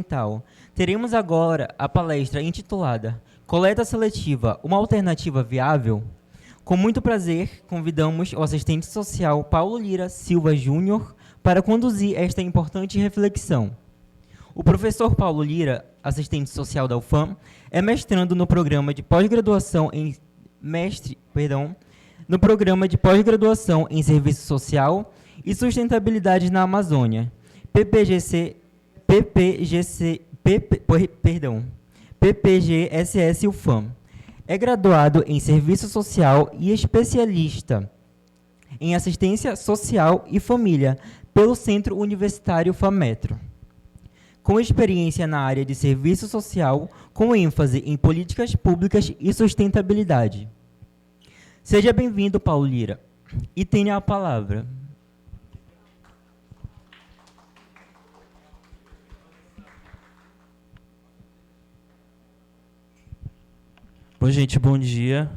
Ambiental. Teremos agora a palestra intitulada Coleta Seletiva, uma alternativa viável? Com muito prazer, convidamos o assistente social Paulo Lira Silva Júnior para conduzir esta importante reflexão. O professor Paulo Lira, assistente social da UFAM, é mestrando no programa de pós-graduação em Serviço Social e Sustentabilidade na Amazônia, PPGSS UFAM. É graduado em Serviço Social e especialista em Assistência Social e Família pelo Centro Universitário FAMetro. Com experiência na área de serviço social, com ênfase em políticas públicas e sustentabilidade. Seja bem-vindo, Paulo Lira, e tenha a palavra. Bom, gente, bom dia.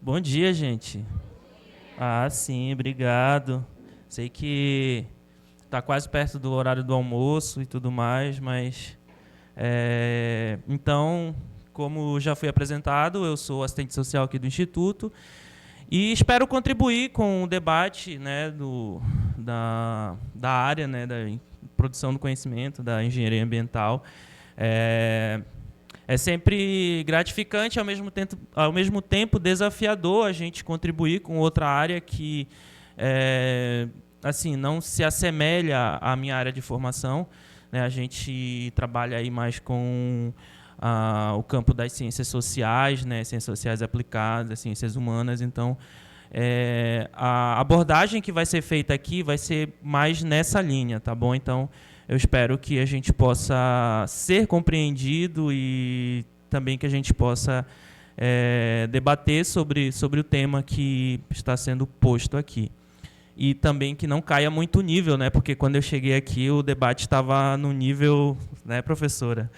Bom dia, gente. Ah, sim, obrigado. Sei que está quase perto do horário do almoço e tudo mais, mas... Então, como já foi apresentado, eu sou assistente social aqui do Instituto e espero contribuir com o debate, né, da área, né, da produção do conhecimento, da engenharia ambiental. É sempre gratificante, ao mesmo tempo desafiador a gente contribuir com outra área que assim, não se assemelha à minha área de formação, né? A gente trabalha aí mais com o campo das ciências sociais, né? Ciências sociais aplicadas, ciências humanas. Então, a abordagem que vai ser feita aqui vai ser mais nessa linha, tá bom? Então, eu espero que a gente possa ser compreendido e também que a gente possa debater sobre o tema que está sendo posto aqui. E também que não caia muito o nível, né? Porque quando eu cheguei aqui, o debate estava no nível, né, professora?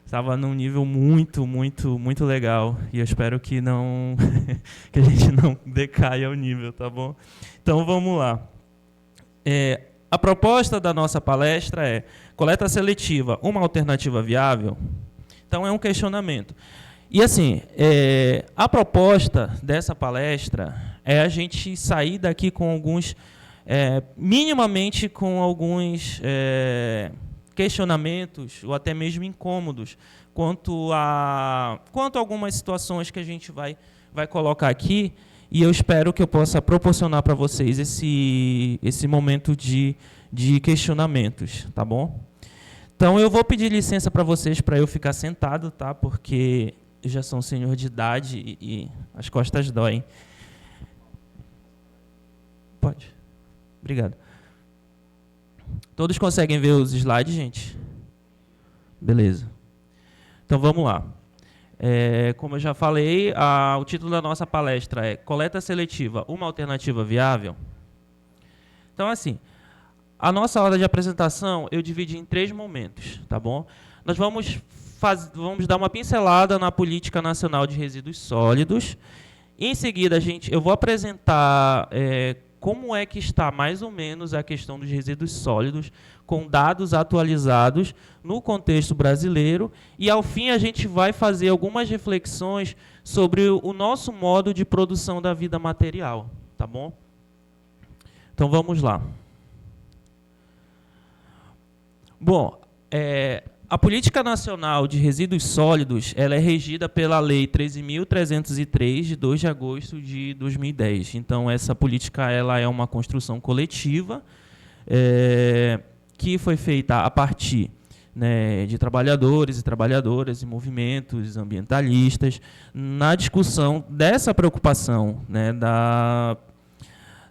Estava num nível muito, muito, muito legal. E eu espero que não que a gente não decaia o nível, tá bom? Então, vamos lá. A proposta da nossa palestra é coleta seletiva, uma alternativa viável? Então, é um questionamento. E, assim, a proposta dessa palestra é a gente sair daqui com alguns, minimamente com alguns questionamentos ou até mesmo incômodos quanto a algumas situações que a gente vai colocar aqui, e eu espero que eu possa proporcionar para vocês esse momento de questionamentos, tá bom? Então, eu vou pedir licença para vocês para eu ficar sentado, tá? Porque eu já sou um senhor de idade e as costas doem. Pode. Obrigado. Todos conseguem ver os slides, gente? Beleza. Então, vamos lá. Como eu já falei, o título da nossa palestra é Coleta Seletiva, uma alternativa viável? Então, assim, a nossa hora de apresentação eu dividi em 3 momentos, tá bom? Nós vamos dar uma pincelada na Política Nacional de Resíduos Sólidos. Em seguida, eu vou apresentar como é que está mais ou menos a questão dos resíduos sólidos, com dados atualizados no contexto brasileiro. E, ao fim, a gente vai fazer algumas reflexões sobre o nosso modo de produção da vida material, tá bom? Então, vamos lá. Bom, a Política Nacional de Resíduos Sólidos ela é regida pela Lei 13.303, de 2 de agosto de 2010. Então, essa política ela é uma construção coletiva que foi feita a partir, né, de trabalhadores e trabalhadoras e movimentos ambientalistas na discussão dessa preocupação, né,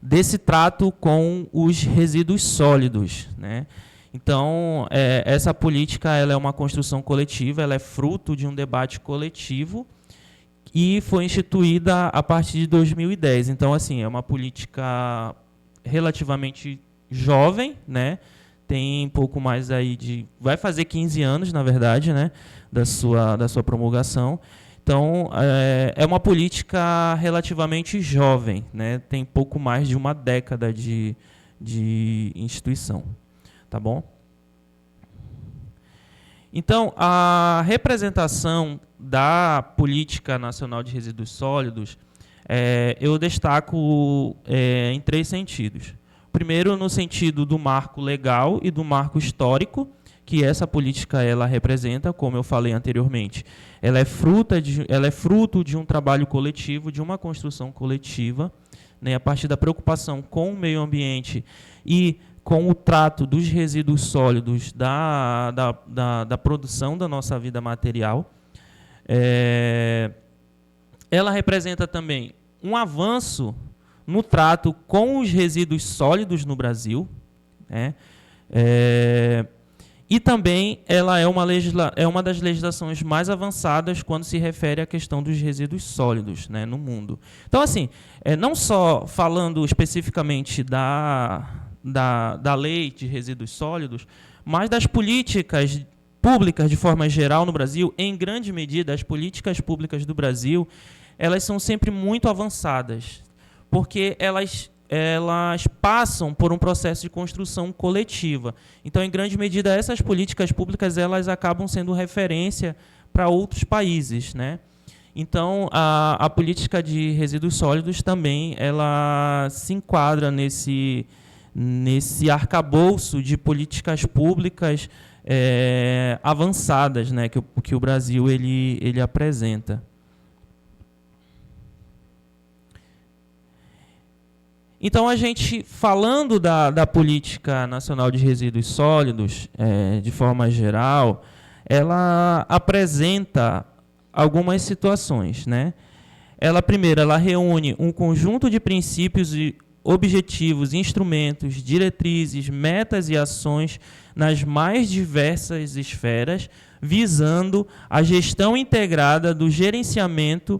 desse trato com os resíduos sólidos, né? Então, essa política ela é uma construção coletiva, ela é fruto de um debate coletivo e foi instituída a partir de 2010. Então, assim, é uma política relativamente jovem, né? Tem pouco mais aí vai fazer 15 anos, na verdade, né? Da sua promulgação. Então, é uma política relativamente jovem, né? Tem pouco mais de uma década de instituição. Tá bom? Então, a representação da Política Nacional de Resíduos Sólidos, eu destaco em 3 sentidos. Primeiro, no sentido do marco legal e do marco histórico, que essa política ela representa, como eu falei anteriormente. Ela é fruto de um trabalho coletivo, de uma construção coletiva, né, a partir da preocupação com o meio ambiente e com o trato dos resíduos sólidos da produção da nossa vida material. Ela representa também um avanço no trato com os resíduos sólidos no Brasil, né? E também ela é uma das legislações mais avançadas quando se refere à questão dos resíduos sólidos, né, no mundo. Então, assim, não só falando especificamente da lei de resíduos sólidos, mas das políticas públicas de forma geral no Brasil, em grande medida, as políticas públicas do Brasil, elas são sempre muito avançadas, porque elas passam por um processo de construção coletiva. Então, em grande medida, essas políticas públicas elas acabam sendo referência para outros países, né? Então, a política de resíduos sólidos também ela se enquadra nesse arcabouço de políticas públicas avançadas, né, que o Brasil ele apresenta. Então, a gente, falando da Política Nacional de Resíduos Sólidos, de forma geral, ela apresenta algumas situações, né? Primeiro, ela reúne um conjunto de princípios e objetivos, instrumentos, diretrizes, metas e ações nas mais diversas esferas, visando a gestão integrada do gerenciamento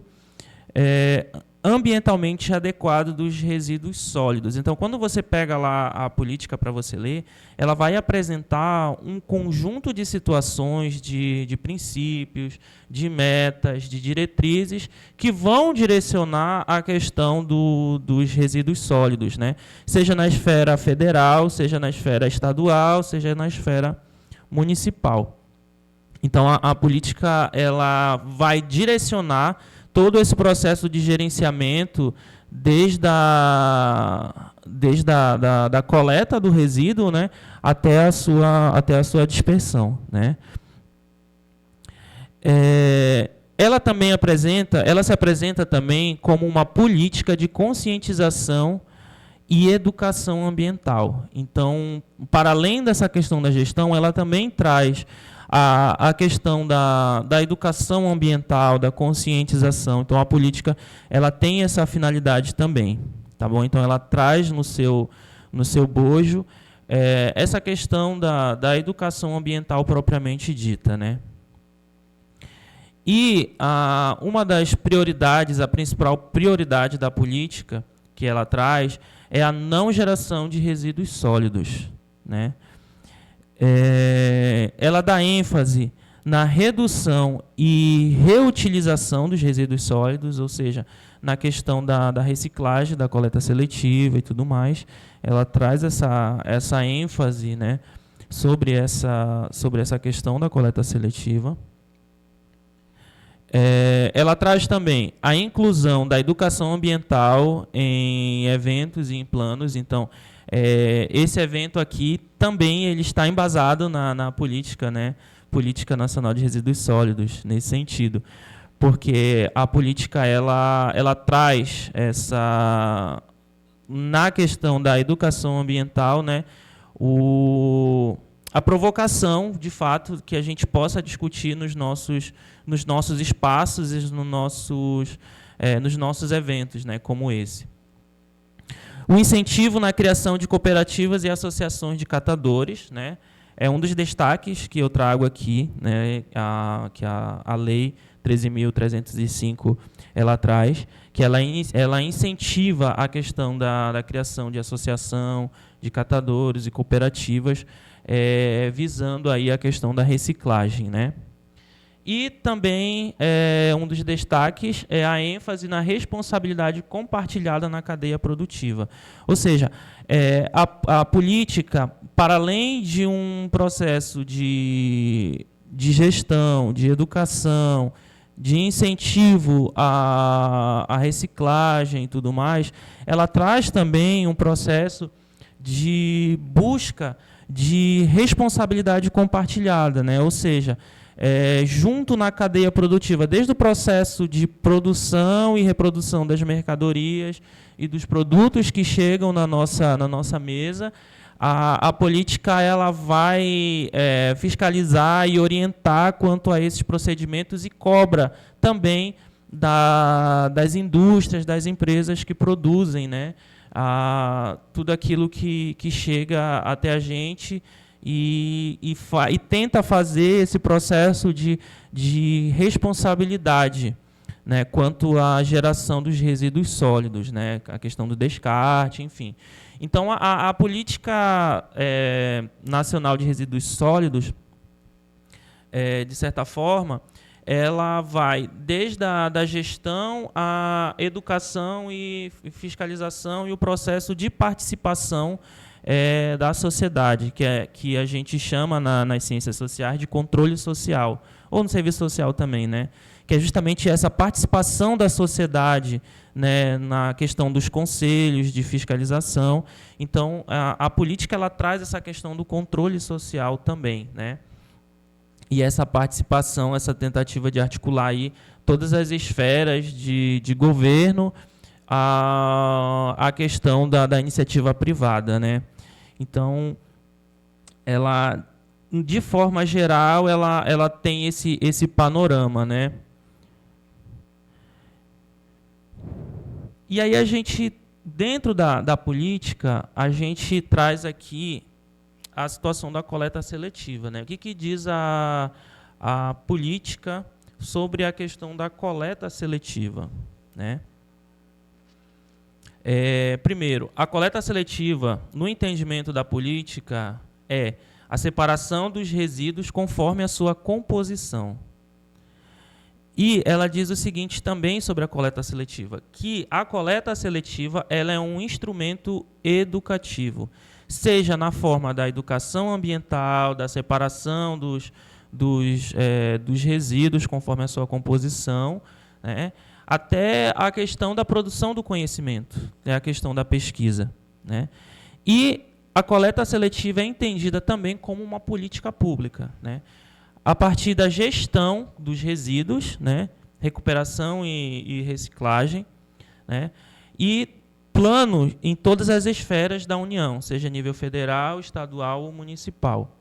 ambientalmente adequado dos resíduos sólidos. Então, quando você pega lá a política para você ler, ela vai apresentar um conjunto de situações, de princípios, de metas, de diretrizes que vão direcionar a questão dos resíduos sólidos, né? Seja na esfera federal, seja na esfera estadual, seja na esfera municipal. Então, a política ela vai direcionar todo esse processo de gerenciamento desde a coleta do resíduo, né, até a sua dispersão, né. Ela se apresenta também como uma política de conscientização e educação ambiental. Então, para além dessa questão da gestão, ela também traz a questão da educação ambiental, da conscientização. Então, a política ela tem essa finalidade também, tá bom? Então, ela traz no seu bojo essa questão da educação ambiental propriamente dita, né? E uma das prioridades, a principal prioridade da política que ela traz é a não geração de resíduos sólidos, né? Ela dá ênfase na redução e reutilização dos resíduos sólidos, ou seja, na questão da reciclagem, da coleta seletiva e tudo mais. Ela traz essa ênfase, né, sobre essa questão da coleta seletiva. Ela traz também a inclusão da educação ambiental em eventos e em planos. Então, esse evento aqui também ele está embasado na política, né, Política Nacional de Resíduos Sólidos, nesse sentido. Porque a política ela traz na questão da educação ambiental, né, a provocação, de fato, que a gente possa discutir nos nossos espaços e nos nossos eventos, né, como esse. O incentivo na criação de cooperativas e associações de catadores, né, é um dos destaques que eu trago aqui, né, que a Lei 13.305 ela traz, que ela incentiva a questão da criação de associação de catadores e cooperativas, visando aí a questão da reciclagem, né? E também um dos destaques é a ênfase na responsabilidade compartilhada na cadeia produtiva. Ou seja, a política, para além de um processo de de gestão, de educação, de incentivo à reciclagem e tudo mais, ela traz também um processo de busca de responsabilidade compartilhada, né? Ou seja, junto na cadeia produtiva, desde o processo de produção e reprodução das mercadorias e dos produtos que chegam na nossa mesa, a política ela vai fiscalizar e orientar quanto a esses procedimentos e cobra também das indústrias, das empresas que produzem, né, tudo aquilo que chega até a gente e tenta fazer esse processo de responsabilidade, né, quanto à geração dos resíduos sólidos, né, a questão do descarte, enfim. Então, a política nacional de resíduos sólidos, de certa forma, ela vai desde a gestão, a educação e fiscalização e o processo de participação da sociedade, que a gente chama nas ciências sociais de controle social, ou no serviço social também, né? Que é justamente essa participação da sociedade, né, na questão dos conselhos de fiscalização. Então, a política ela traz essa questão do controle social também, né? E essa participação, essa tentativa de articular aí todas as esferas de governo a questão da iniciativa privada, né? Então, ela, de forma geral, ela tem esse panorama, né? E aí a gente, dentro da política, a gente traz aqui a situação da coleta seletiva, né? O que diz a política sobre a questão da coleta seletiva, né? Primeiro, a coleta seletiva, no entendimento da política, é a separação dos resíduos conforme a sua composição. E ela diz o seguinte também sobre a coleta seletiva, que a coleta seletiva ela é um instrumento educativo, seja na forma da educação ambiental, da separação dos resíduos conforme a sua composição, né, até a questão da produção do conhecimento, a questão da pesquisa, né. E a coleta seletiva é entendida também como uma política pública, né, a partir da gestão dos resíduos, né, recuperação e reciclagem, né, e plano em todas as esferas da União, seja nível federal, estadual ou municipal.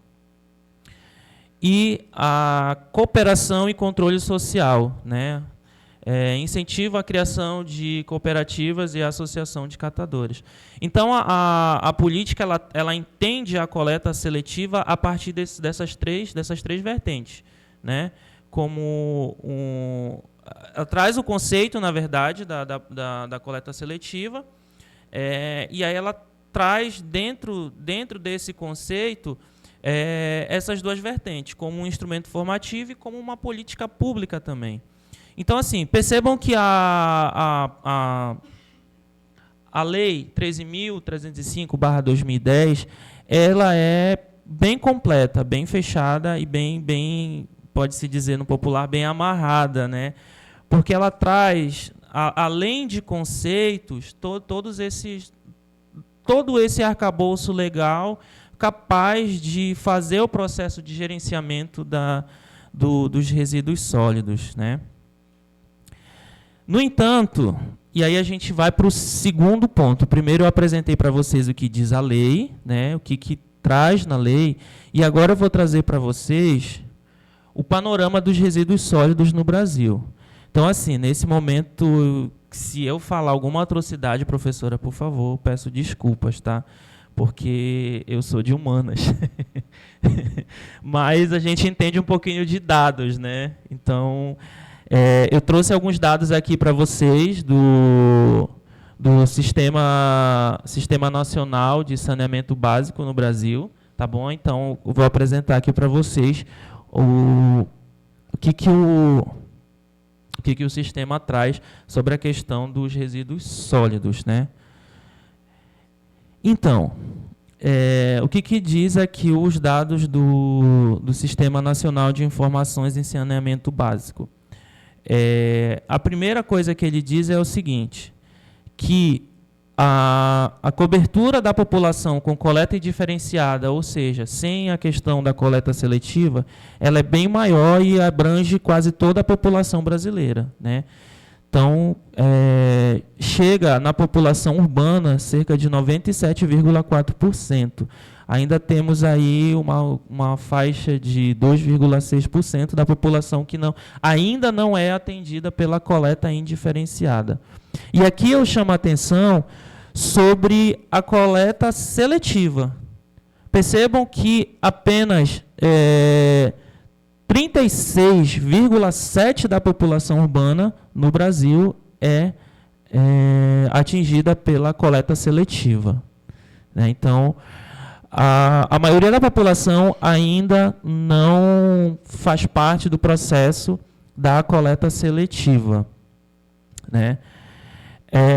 E a cooperação e controle social, né, incentiva a criação de cooperativas e a associação de catadores. Então, a política ela entende a coleta seletiva a partir dessas três vertentes, né? Como ela traz o conceito, na verdade, da coleta seletiva, e aí ela traz dentro desse conceito essas duas vertentes, como um instrumento formativo e como uma política pública também. Então, assim, percebam que a Lei 13.305/2010, ela é bem completa, bem fechada e bem, pode-se dizer no popular, bem amarrada, né? Porque ela traz, além de conceitos, todo esse arcabouço legal capaz de fazer o processo de gerenciamento dos resíduos sólidos, né? No entanto, e aí a gente vai para o segundo ponto. Primeiro eu apresentei para vocês o que diz a lei, né, o que traz na lei, e agora eu vou trazer para vocês o panorama dos resíduos sólidos no Brasil. Então, assim, nesse momento, se eu falar alguma atrocidade, professora, por favor, peço desculpas, tá? Porque eu sou de humanas. Mas a gente entende um pouquinho de dados, né? Então, eu trouxe alguns dados aqui para vocês do Sistema Nacional de Saneamento Básico no Brasil, tá bom? Então, eu vou apresentar aqui para vocês o que o sistema traz sobre a questão dos resíduos sólidos, né? Então, o que diz aqui os dados do Sistema Nacional de Informações em Saneamento Básico? A primeira coisa que ele diz é o seguinte, que a cobertura da população com coleta indiferenciada, ou seja, sem a questão da coleta seletiva, ela é bem maior e abrange quase toda a população brasileira, né? Então, chega na população urbana cerca de 97,4%. Ainda temos aí uma faixa de 2,6% da população que ainda não é atendida pela coleta indiferenciada. E aqui eu chamo a atenção sobre a coleta seletiva. Percebam que apenas 36,7% da população urbana no Brasil é atingida pela coleta seletiva, né? Então, a maioria da população ainda não faz parte do processo da coleta seletiva, né?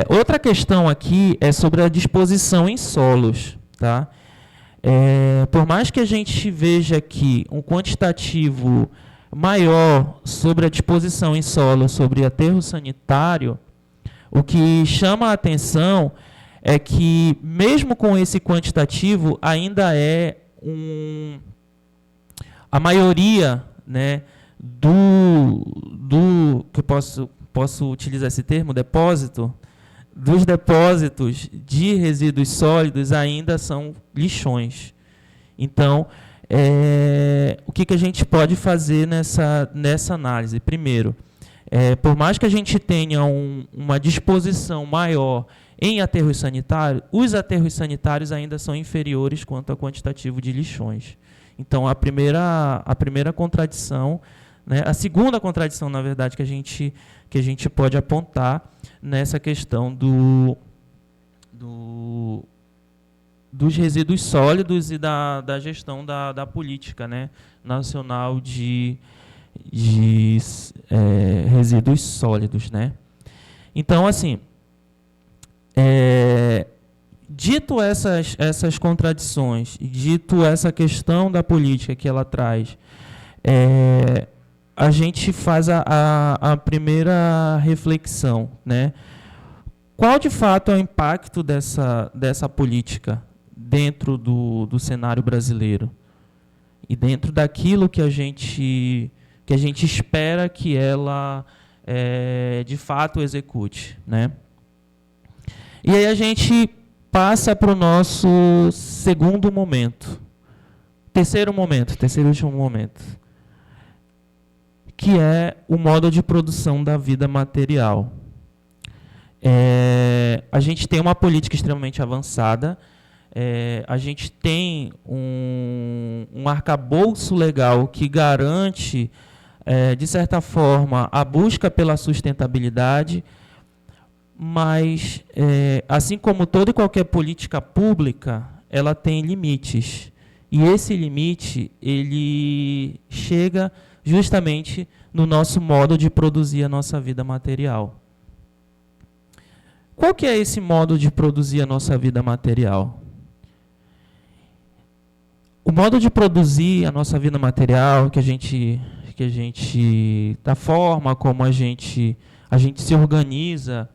Outra questão aqui é sobre a disposição em solos, tá? Por mais que a gente veja aqui um quantitativo maior sobre a disposição em solo, sobre aterro sanitário, o que chama a atenção é que, mesmo com esse quantitativo, ainda a maioria, né, que eu posso utilizar esse termo, depósito, dos depósitos de resíduos sólidos ainda são lixões. Então, o que a gente pode fazer nessa análise? Primeiro, por mais que a gente tenha uma disposição maior em aterros sanitários, os aterros sanitários ainda são inferiores quanto ao quantitativo de lixões. Então, a primeira contradição, né, a segunda contradição, na verdade, que a gente pode apontar nessa questão dos resíduos sólidos e da gestão da política, né, nacional de resíduos sólidos, né? Então, assim, dito essas contradições, dito essa questão da política que ela traz, a gente faz a primeira reflexão, né? Qual, de fato, é o impacto dessa política dentro do cenário brasileiro? E dentro daquilo que a gente espera que ela, de fato, execute, né? E aí a gente passa para o nosso segundo momento. Terceiro e último momento, que é o modo de produção da vida material. A gente tem uma política extremamente avançada, a gente tem um arcabouço legal que garante, de certa forma, a busca pela sustentabilidade, mas, assim como toda e qualquer política pública, ela tem limites. E esse limite, ele chega justamente no nosso modo de produzir a nossa vida material. Qual que é esse modo de produzir a nossa vida material? O modo de produzir a nossa vida material, da forma como a gente se organiza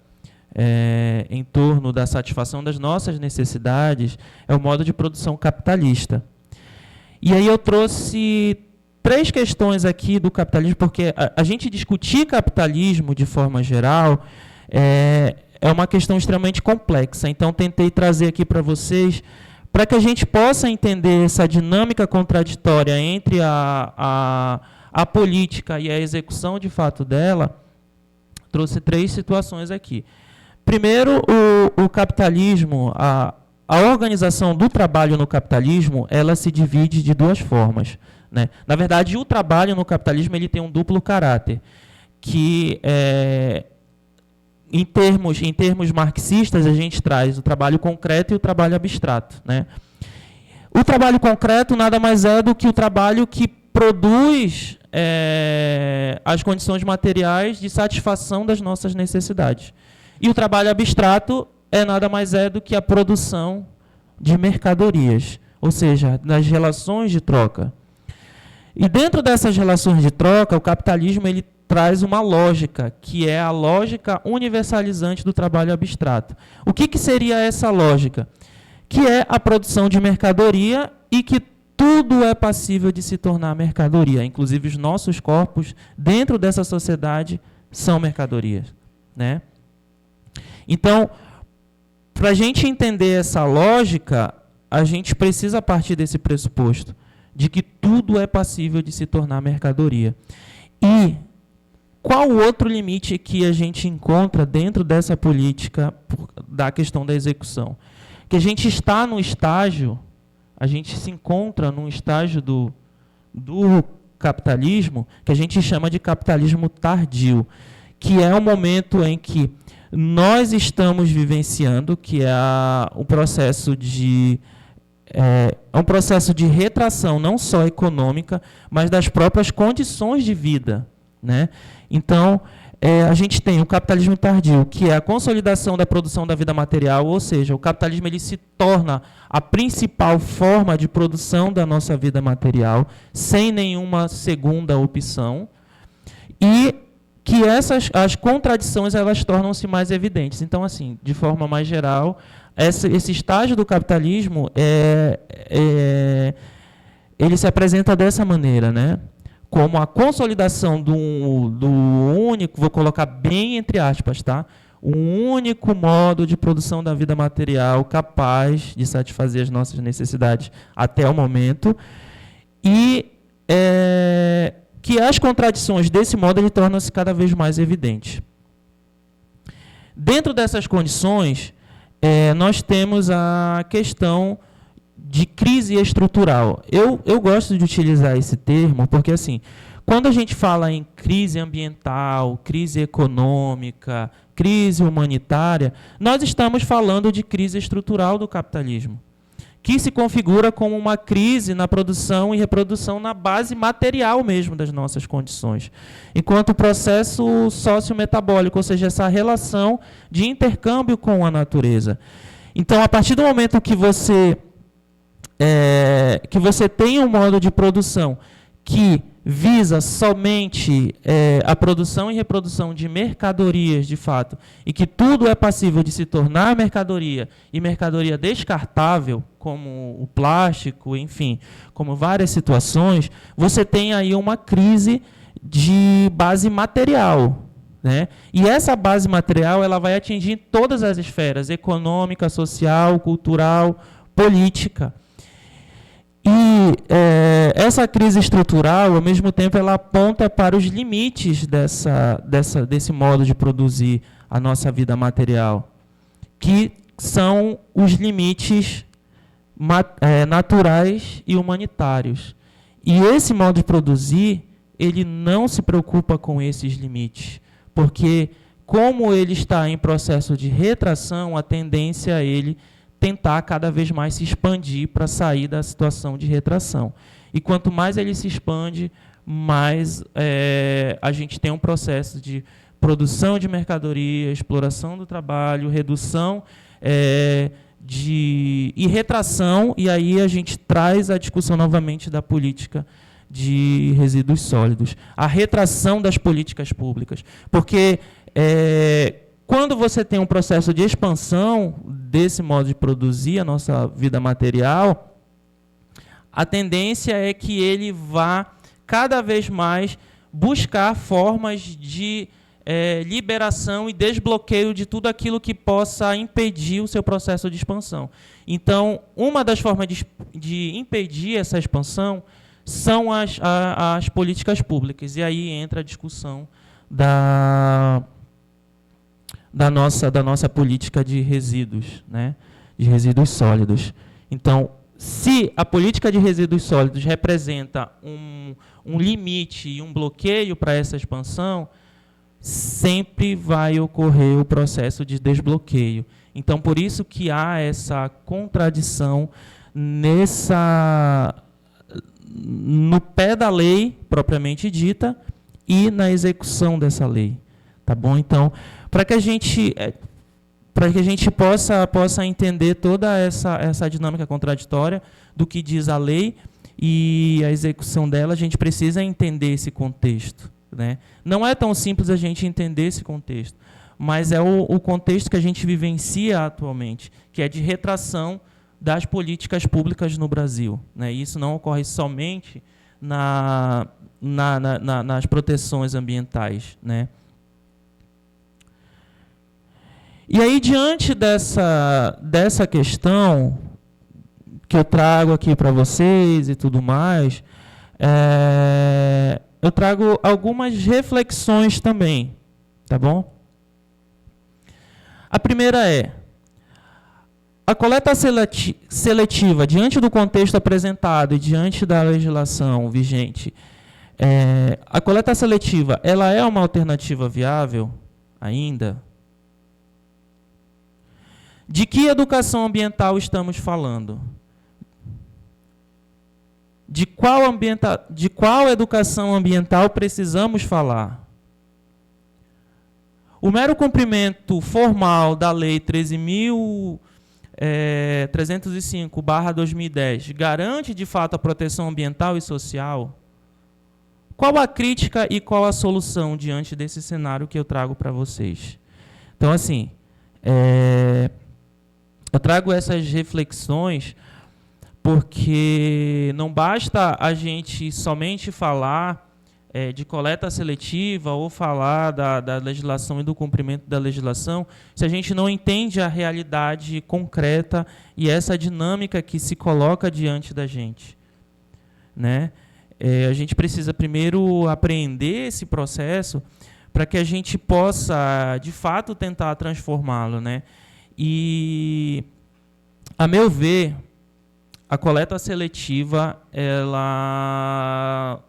em torno da satisfação das nossas necessidades, é o modo de produção capitalista. E aí eu trouxe 3 questões aqui do capitalismo, porque a gente discutir capitalismo de forma geral é uma questão extremamente complexa. Então, tentei trazer aqui para vocês, para que a gente possa entender essa dinâmica contraditória entre a política e a execução de fato dela, trouxe 3 situações aqui. Primeiro, o capitalismo, a organização do trabalho no capitalismo, ela se divide de 2 formas, né? Na verdade, o trabalho no capitalismo ele tem um duplo caráter, que em termos marxistas, a gente traz o trabalho concreto e o trabalho abstrato, né? O trabalho concreto nada mais é do que o trabalho que produz as condições materiais de satisfação das nossas necessidades. E o trabalho abstrato nada mais é do que a produção de mercadorias, ou seja, das relações de troca. E dentro dessas relações de troca, o capitalismo ele traz uma lógica, que é a lógica universalizante do trabalho abstrato. O que seria essa lógica? Que é a produção de mercadoria e que tudo é passível de se tornar mercadoria. Inclusive os nossos corpos, dentro dessa sociedade, são mercadorias, né? Então, para a gente entender essa lógica, a gente precisa partir desse pressuposto, de que tudo é passível de se tornar mercadoria. E qual o outro limite que a gente encontra dentro dessa política da questão da execução? Que a gente está no estágio, a gente se encontra num estágio do capitalismo que a gente chama de capitalismo tardio, que é o momento em que nós estamos vivenciando, que é um processo de retração, não só econômica, mas das próprias condições de vida, né? Então, a gente tem o capitalismo tardio, que é a consolidação da produção da vida material, ou seja, o capitalismo ele se torna a principal forma de produção da nossa vida material, sem nenhuma segunda opção, e que as contradições elas tornam-se mais evidentes. Então, assim, de forma mais geral, esse estágio do capitalismo ele se apresenta dessa maneira, né? Como a consolidação do único, vou colocar bem entre aspas, tá? Um único modo de produção da vida material capaz de satisfazer as nossas necessidades até o momento, e que as contradições desse modo ele tornam-se cada vez mais evidentes. Dentro dessas condições, nós temos a questão de crise estrutural. Eu gosto de utilizar esse termo porque, assim, quando a gente fala em crise ambiental, crise econômica, crise humanitária, nós estamos falando de crise estrutural do capitalismo, que se configura como uma crise na produção e reprodução na base material mesmo das nossas condições, enquanto o processo sociometabólico, ou seja, essa relação de intercâmbio com a natureza. Então, a partir do momento que você tem um modo de produção que visa somente a produção e reprodução de mercadorias, de fato, e que tudo é passível de se tornar mercadoria, e mercadoria descartável, como o plástico, enfim, como várias situações, você tem aí uma crise de base material, né? E essa base material ela vai atingir todas as esferas, econômica, social, cultural, política. E essa crise estrutural, ao mesmo tempo, ela aponta para os limites desse modo de produzir a nossa vida material, que são os limites naturais e humanitários. E esse modo de produzir, ele não se preocupa com esses limites, porque, como ele está em processo de retração, a tendência a ele tentar cada vez mais se expandir para sair da situação de retração. E quanto mais ele se expande, mais a gente tem um processo de produção de mercadoria, exploração do trabalho, redução e retração, e aí a gente traz a discussão novamente da política de resíduos sólidos, a retração das políticas públicas, porque quando você tem um processo de expansão desse modo de produzir a nossa vida material, a tendência é que ele vá cada vez mais buscar formas de liberação e desbloqueio de tudo aquilo que possa impedir o seu processo de expansão. Então, uma das formas de impedir essa expansão são as políticas públicas. E aí entra a discussão da nossa política de resíduos, né? De resíduos sólidos. Então, se a política de resíduos sólidos representa um limite e um bloqueio para essa expansão, sempre vai ocorrer o processo de desbloqueio. Então, por isso que há essa contradição no pé da lei, propriamente dita, e na execução dessa lei. Tá bom? Então, para para que a gente possa entender toda essa dinâmica contraditória do que diz a lei e a execução dela, a gente precisa entender esse contexto, né? Não é tão simples a gente entender esse contexto, mas é o contexto que a gente vivencia atualmente, que é de retração das políticas públicas no Brasil, né? Isso não ocorre somente nas proteções ambientais, né? E aí, diante dessa questão que eu trago aqui para vocês e tudo mais, eu trago algumas reflexões também, tá bom? A primeira é: a coleta seletiva, diante do contexto apresentado e diante da legislação vigente, a coleta seletiva, ela é uma alternativa viável ainda? De que educação ambiental estamos falando? De qual educação ambiental precisamos falar? O mero cumprimento formal da Lei 13.305/2010 garante, de fato, a proteção ambiental e social? Qual a crítica e qual a solução diante desse cenário que eu trago para vocês? Então, assim, eu trago essas reflexões porque não basta a gente somente falar de coleta seletiva ou falar da legislação e do cumprimento da legislação se a gente não entende a realidade concreta e essa dinâmica que se coloca diante da gente, né? A gente precisa primeiro apreender esse processo para que a gente possa, de fato, tentar transformá-lo, né? E, a meu ver, a coleta seletiva, ela,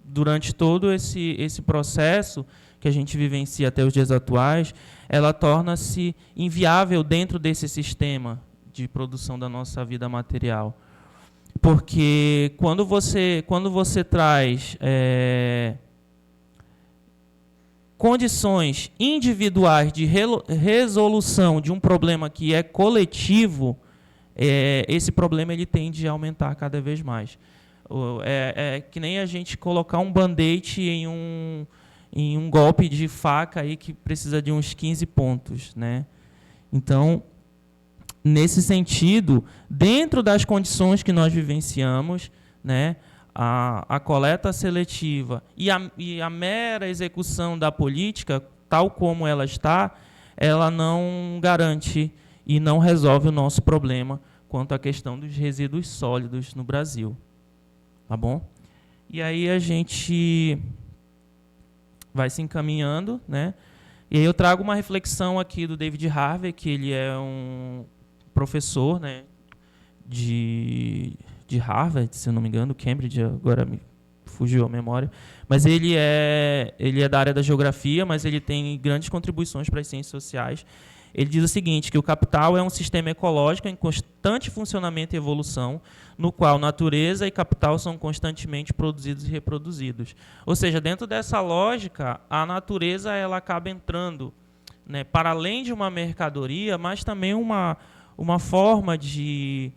durante todo esse processo que a gente vivencia até os dias atuais, ela torna-se inviável dentro desse sistema de produção da nossa vida material. Porque quando você traz condições individuais de resolução de um problema que é coletivo, esse problema ele tende a aumentar cada vez mais. É que nem a gente colocar um band-aid em um golpe de faca aí que precisa de uns 15 pontos, né? Então, nesse sentido, dentro das condições que nós vivenciamos, né, a coleta seletiva e a mera execução da política, tal como ela está, ela não garante e não resolve o nosso problema quanto à questão dos resíduos sólidos no Brasil. Tá bom? E aí a gente vai se encaminhando, né? E aí eu trago uma reflexão aqui do David Harvey, que ele é um professor, né, de Harvard, se eu não me engano, Cambridge, agora me fugiu a memória, mas ele é da área da geografia, mas ele tem grandes contribuições para as ciências sociais. Ele diz o seguinte, que o capital é um sistema ecológico em constante funcionamento e evolução, no qual natureza e capital são constantemente produzidos e reproduzidos. Ou seja, dentro dessa lógica, a natureza ela acaba entrando, né, para além de uma mercadoria, mas também uma forma de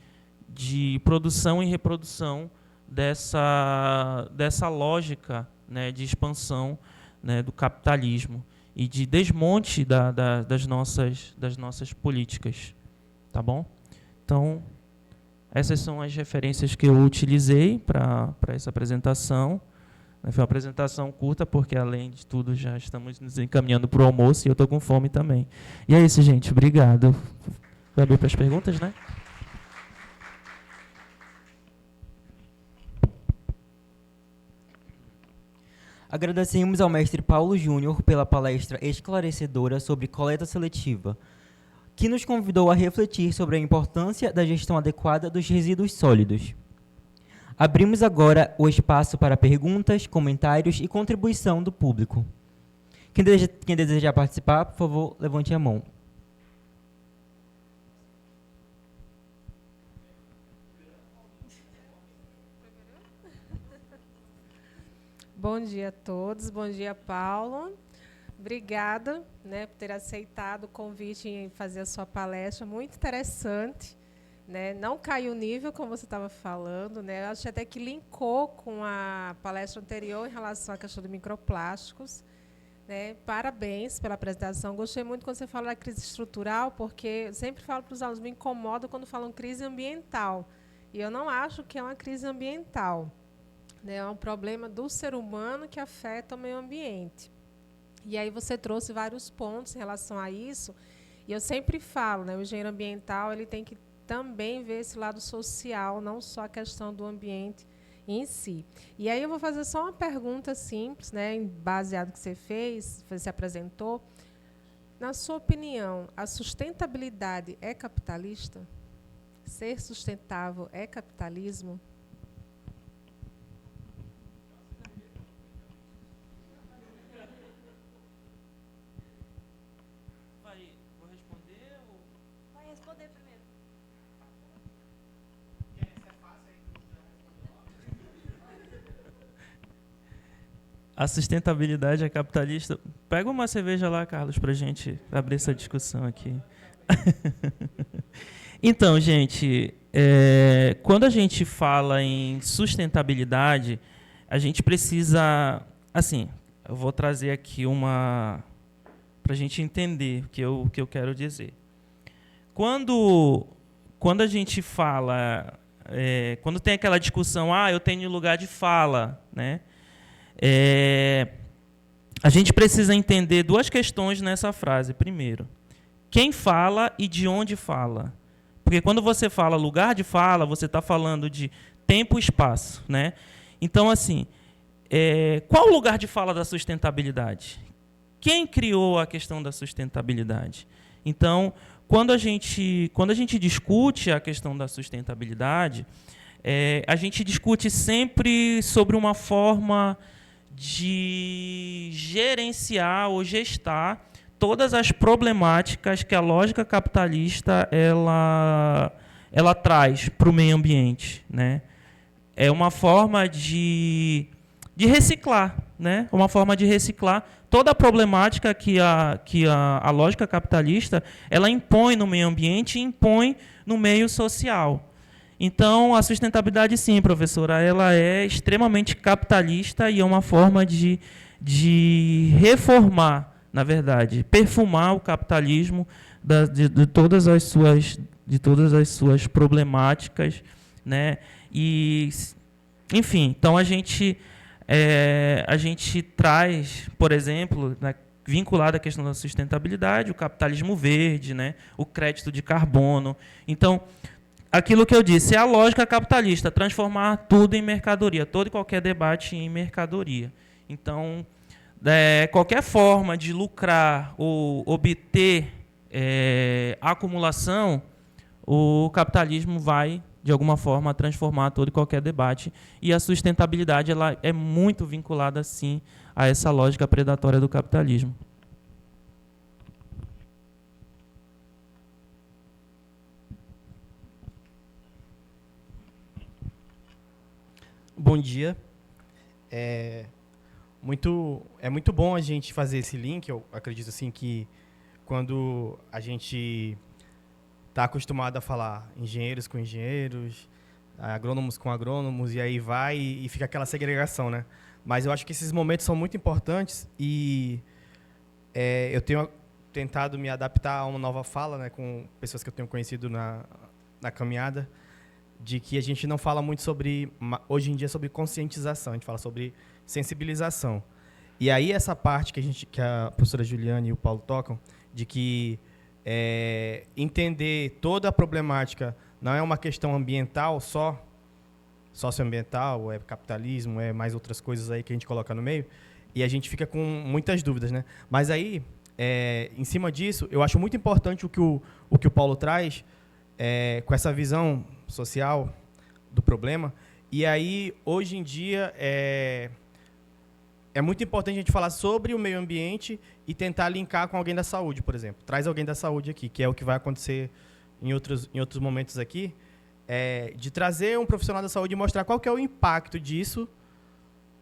produção e reprodução dessa lógica, né, de expansão, né, do capitalismo e de desmonte das nossas políticas. Tá bom? Então, essas são as referências que eu utilizei para essa apresentação. Foi uma apresentação curta, porque, além de tudo, já estamos nos encaminhando para o almoço e eu estou com fome também. E é isso, gente. Obrigado. Vai abrir para as perguntas, né? Agradecemos ao mestre Paulo Júnior pela palestra esclarecedora sobre coleta seletiva, que nos convidou a refletir sobre a importância da gestão adequada dos resíduos sólidos. Abrimos agora o espaço para perguntas, comentários e contribuição do público. Quem desejar participar, por favor, levante a mão. Bom dia a todos, bom dia, Paulo. Obrigada, né, por ter aceitado o convite em fazer a sua palestra, muito interessante, né? Não caiu o nível, como você estava falando, né? Eu acho até que linkou com a palestra anterior em relação à questão de microplásticos, né? Parabéns pela apresentação. Gostei muito quando você fala da crise estrutural, porque eu sempre falo para os alunos, me incomoda quando falam crise ambiental. E eu não acho que é uma crise ambiental, né? É um problema do ser humano que afeta o meio ambiente. E aí você trouxe vários pontos em relação a isso. E eu sempre falo, né, o engenheiro ambiental ele tem que também ver esse lado social, não só a questão do ambiente em si. E aí eu vou fazer só uma pergunta simples, né, baseado no que você fez, você apresentou. Na sua opinião, a sustentabilidade é capitalista? Ser sustentável é capitalismo? Vou responder ou... Vai responder primeiro. A sustentabilidade é capitalista. Pega uma cerveja lá, Carlos, para a gente abrir essa discussão aqui. Então, gente, quando a gente fala em sustentabilidade, a gente precisa... Assim, eu vou trazer aqui uma... para a gente entender o que eu quero dizer. Quando a gente fala... quando tem aquela discussão, eu tenho lugar de fala, né? A gente precisa entender duas questões nessa frase. Primeiro, quem fala e de onde fala. Porque quando você fala lugar de fala, você está falando de tempo e espaço, né? Então, assim, qual o lugar de fala da sustentabilidade? Quem criou a questão da sustentabilidade? Então, quando a gente discute a questão da sustentabilidade, a gente discute sempre sobre uma forma de gerenciar ou gestar todas as problemáticas que a lógica capitalista ela traz para o meio ambiente, né? É uma forma de reciclar, né? Uma forma de reciclar toda a problemática que a lógica capitalista ela impõe no meio ambiente e impõe no meio social. Então, a sustentabilidade, sim, professora, ela é extremamente capitalista e é uma forma de reformar, na verdade, perfumar o capitalismo de todas as suas problemáticas, né? E, enfim, então a gente traz, por exemplo, né, vinculado à questão da sustentabilidade, o capitalismo verde, né, o crédito de carbono. Então, aquilo que eu disse, é a lógica capitalista, transformar tudo em mercadoria, todo e qualquer debate em mercadoria. Então, qualquer forma de lucrar ou obter acumulação, o capitalismo vai, de alguma forma, transformar todo e qualquer debate. E a sustentabilidade ela é muito vinculada, sim, a essa lógica predatória do capitalismo. Bom dia. É muito bom a gente fazer esse link. Eu acredito assim que quando a gente está acostumado a falar engenheiros com engenheiros, agrônomos com agrônomos, e aí vai e fica aquela segregação, né? Mas eu acho que esses momentos são muito importantes e eu tenho tentado me adaptar a uma nova fala, né, com pessoas que eu tenho conhecido na caminhada, de que a gente não fala muito hoje em dia, sobre conscientização, a gente fala sobre sensibilização. E aí essa parte que a professora Juliane e o Paulo tocam, de que entender toda a problemática não é uma questão ambiental só, socioambiental, é capitalismo, é mais outras coisas aí que a gente coloca no meio, e a gente fica com muitas dúvidas, né? Mas aí, em cima disso, eu acho muito importante o que o Paulo traz, com essa visão social do problema. E aí, hoje em dia, é muito importante a gente falar sobre o meio ambiente e tentar linkar com alguém da saúde, por exemplo. Traz alguém da saúde aqui, que é o que vai acontecer em outros momentos aqui, de trazer um profissional da saúde e mostrar qual que é o impacto disso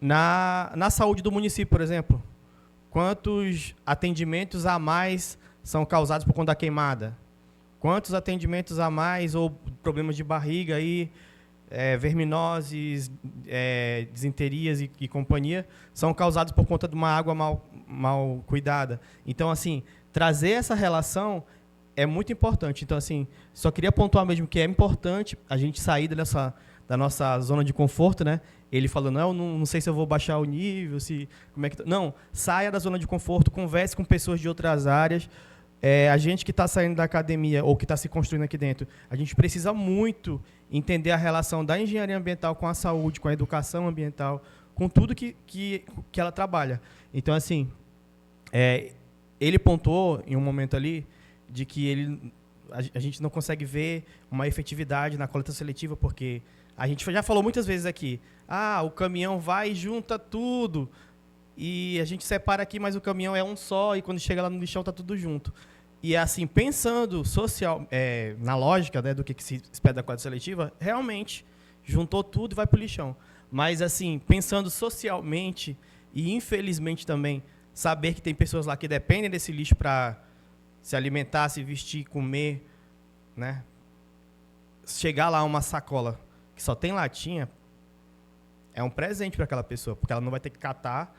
na saúde do município, por exemplo. quantos atendimentos a mais são causados por conta da queimada? Quantos atendimentos a mais ou problemas de barriga aí, verminoses, disenterias e companhia, são causados por conta de uma água mal cuidada? Então, assim, trazer essa relação é muito importante. Então, assim, só queria pontuar mesmo que é importante a gente sair da nossa zona de conforto, né? Ele falou, não sei se eu vou baixar o nível, como é que... Não, saia da zona de conforto, converse com pessoas de outras áreas. A gente que está saindo da academia ou que está se construindo aqui dentro, a gente precisa muito entender a relação da engenharia ambiental com a saúde, com a educação ambiental, com tudo que ela trabalha. Então, assim, ele pontuou em um momento ali de que a gente não consegue ver uma efetividade na coleta seletiva, porque a gente já falou muitas vezes aqui, o caminhão vai e junta tudo, e a gente separa aqui, mas o caminhão é um só, e quando chega lá no lixão está tudo junto. E assim, pensando na lógica, né, do que se espera da coleta seletiva, realmente juntou tudo e vai para o lixão. Mas assim, pensando socialmente e infelizmente também, saber que tem pessoas lá que dependem desse lixo para se alimentar, se vestir, comer, né? Chegar lá uma sacola que só tem latinha, é um presente para aquela pessoa, porque ela não vai ter que catar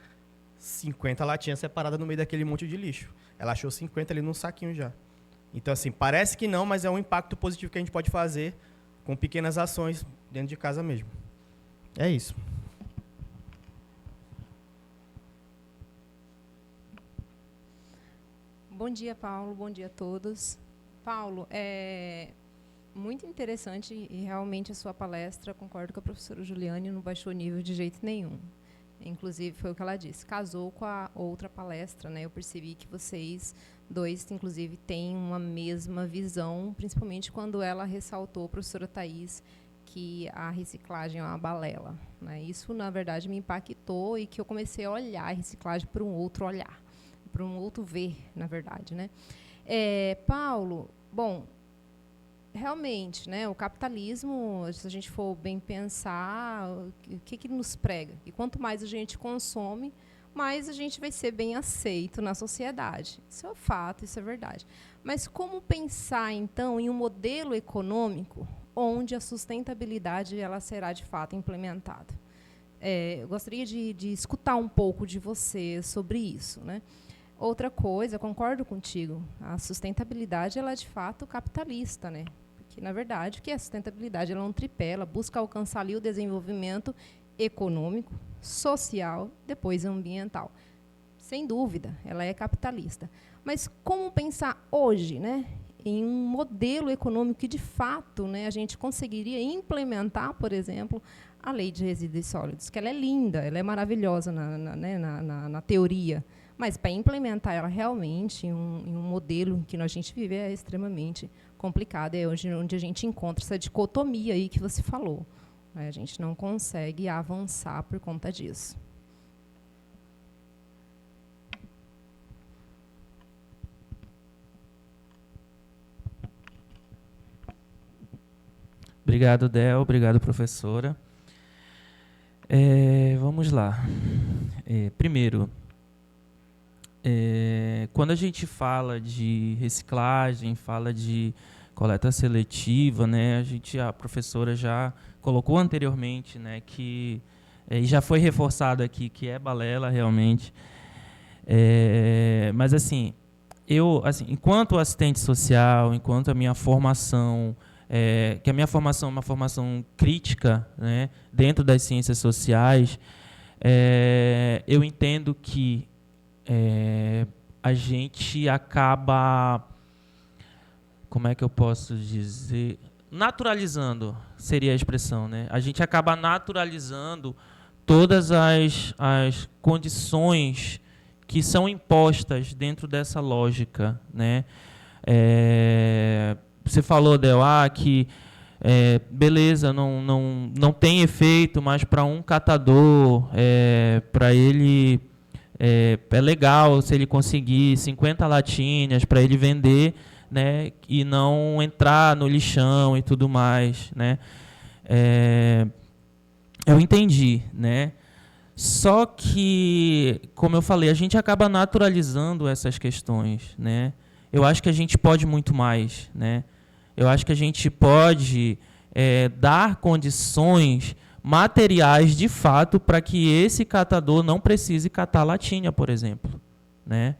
50 latinhas separadas no meio daquele monte de lixo. Ela achou 50 ali num saquinho já. Então, assim, parece que não, mas é um impacto positivo que a gente pode fazer com pequenas ações dentro de casa mesmo. É isso. Bom dia, Paulo. Bom dia a todos. Paulo, é muito interessante e realmente a sua palestra, concordo com a professora Juliane, não baixou nível de jeito nenhum. Inclusive, foi o que ela disse, casou com a outra palestra, né? Eu percebi que vocês dois, inclusive, têm uma mesma visão, principalmente quando ela ressaltou, professora Thais, que a reciclagem é uma balela, né? Isso, na verdade, me impactou e que eu comecei a olhar a reciclagem por um outro olhar, por um outro ver, na verdade, né? Paulo, bom, realmente, né, o capitalismo, se a gente for bem pensar, o que nos prega? E quanto mais a gente consome, mais a gente vai ser bem aceito na sociedade. Isso é um fato, isso é verdade. Mas como pensar, então, em um modelo econômico onde a sustentabilidade ela será, de fato, implementada? Eu gostaria de escutar um pouco de você sobre isso, né? Outra coisa, concordo contigo, a sustentabilidade ela é, de fato, capitalista, né? Porque, na verdade, o que é sustentabilidade? Ela é um tripé, ela busca alcançar ali o desenvolvimento econômico, social, depois ambiental. Sem dúvida, ela é capitalista. Mas como pensar hoje, né, em um modelo econômico que, de fato, né, a gente conseguiria implementar, por exemplo, a lei de resíduos sólidos, que ela é linda, ela é maravilhosa na teoria, mas para implementar ela realmente em um modelo em que a gente vive é extremamente complicado. É onde a gente encontra essa dicotomia aí que você falou. A gente não consegue avançar por conta disso. Obrigado, Del. Obrigado, professora. Vamos lá. Primeiro, quando a gente fala de reciclagem, fala de coleta seletiva, né, a professora já colocou anteriormente, né, que e já foi reforçado aqui que é balela realmente. Mas assim, enquanto assistente social, enquanto a minha formação que a minha formação é uma formação crítica, né, dentro das ciências sociais, eu entendo que a gente acaba, como é que eu posso dizer, naturalizando, seria a expressão, né? A gente acaba naturalizando todas as condições que são impostas dentro dessa lógica, né? Você falou, Del, que beleza, não tem efeito, mas para um catador, para ele é legal se ele conseguir 50 latinhas para ele vender, né, e não entrar no lixão e tudo mais, né? Eu entendi, né? Só que, como eu falei, a gente acaba naturalizando essas questões, né? Eu acho que a gente pode muito mais, né? Eu acho que a gente pode dar condições materiais de fato para que esse catador não precise catar latinha, por exemplo, né?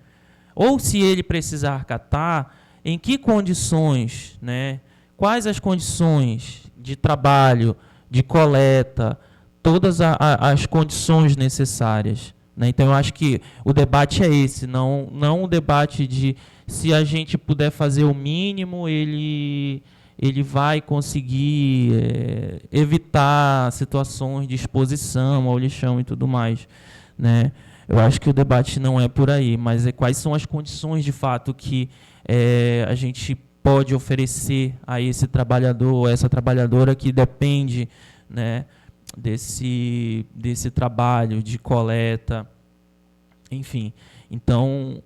Ou se ele precisar catar, em que condições, né? Quais as condições de trabalho, de coleta, todas as condições necessárias, né? Então, eu acho que o debate é esse, não o debate de se a gente puder fazer o mínimo, ele vai conseguir evitar situações de exposição ao lixão e tudo mais, né? Eu acho que o debate não é por aí, mas quais são as condições de fato que a gente pode oferecer a esse trabalhador ou essa trabalhadora que depende, né, desse trabalho de coleta, enfim. Então,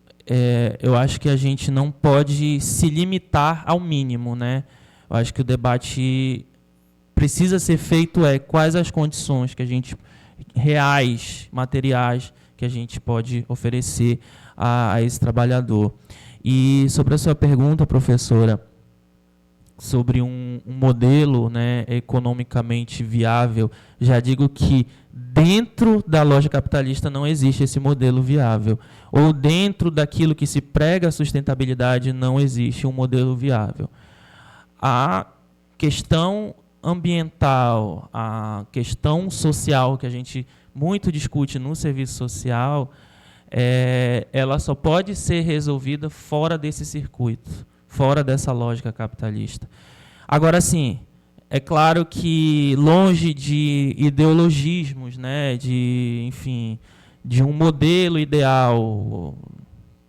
eu acho que a gente não pode se limitar ao mínimo, né? Eu acho que o debate precisa ser feito quais as condições que a gente reais, materiais, que a gente pode oferecer a esse trabalhador. E sobre a sua pergunta, professora, sobre um modelo, né, economicamente viável, já digo que dentro da lógica capitalista não existe esse modelo viável. Ou dentro daquilo que se prega a sustentabilidade não existe um modelo viável. A questão ambiental, a questão social que a gente muito discute no serviço social, ela só pode ser resolvida fora desse circuito, fora dessa lógica capitalista. Agora, sim, é claro que longe de ideologismos, né, de um modelo ideal,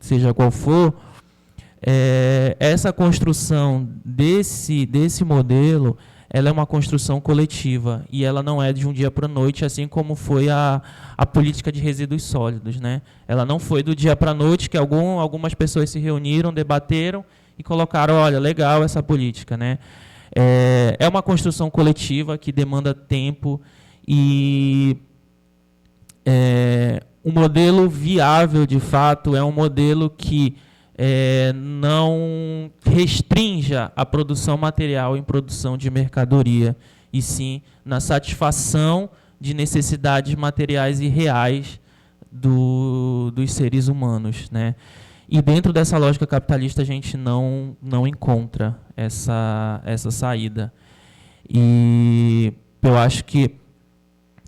seja qual for, essa construção desse modelo, ela é uma construção coletiva e ela não é de um dia para a noite, assim como foi a política de resíduos sólidos, né? Ela não foi do dia para a noite que algumas pessoas se reuniram, debateram e colocaram, olha, legal essa política, né? É uma construção coletiva que demanda tempo e um modelo viável, de fato, é um modelo que não restrinja a produção material em produção de mercadoria, e sim na satisfação de necessidades materiais e reais dos seres humanos, né? E dentro dessa lógica capitalista a gente não encontra essa saída. E eu acho que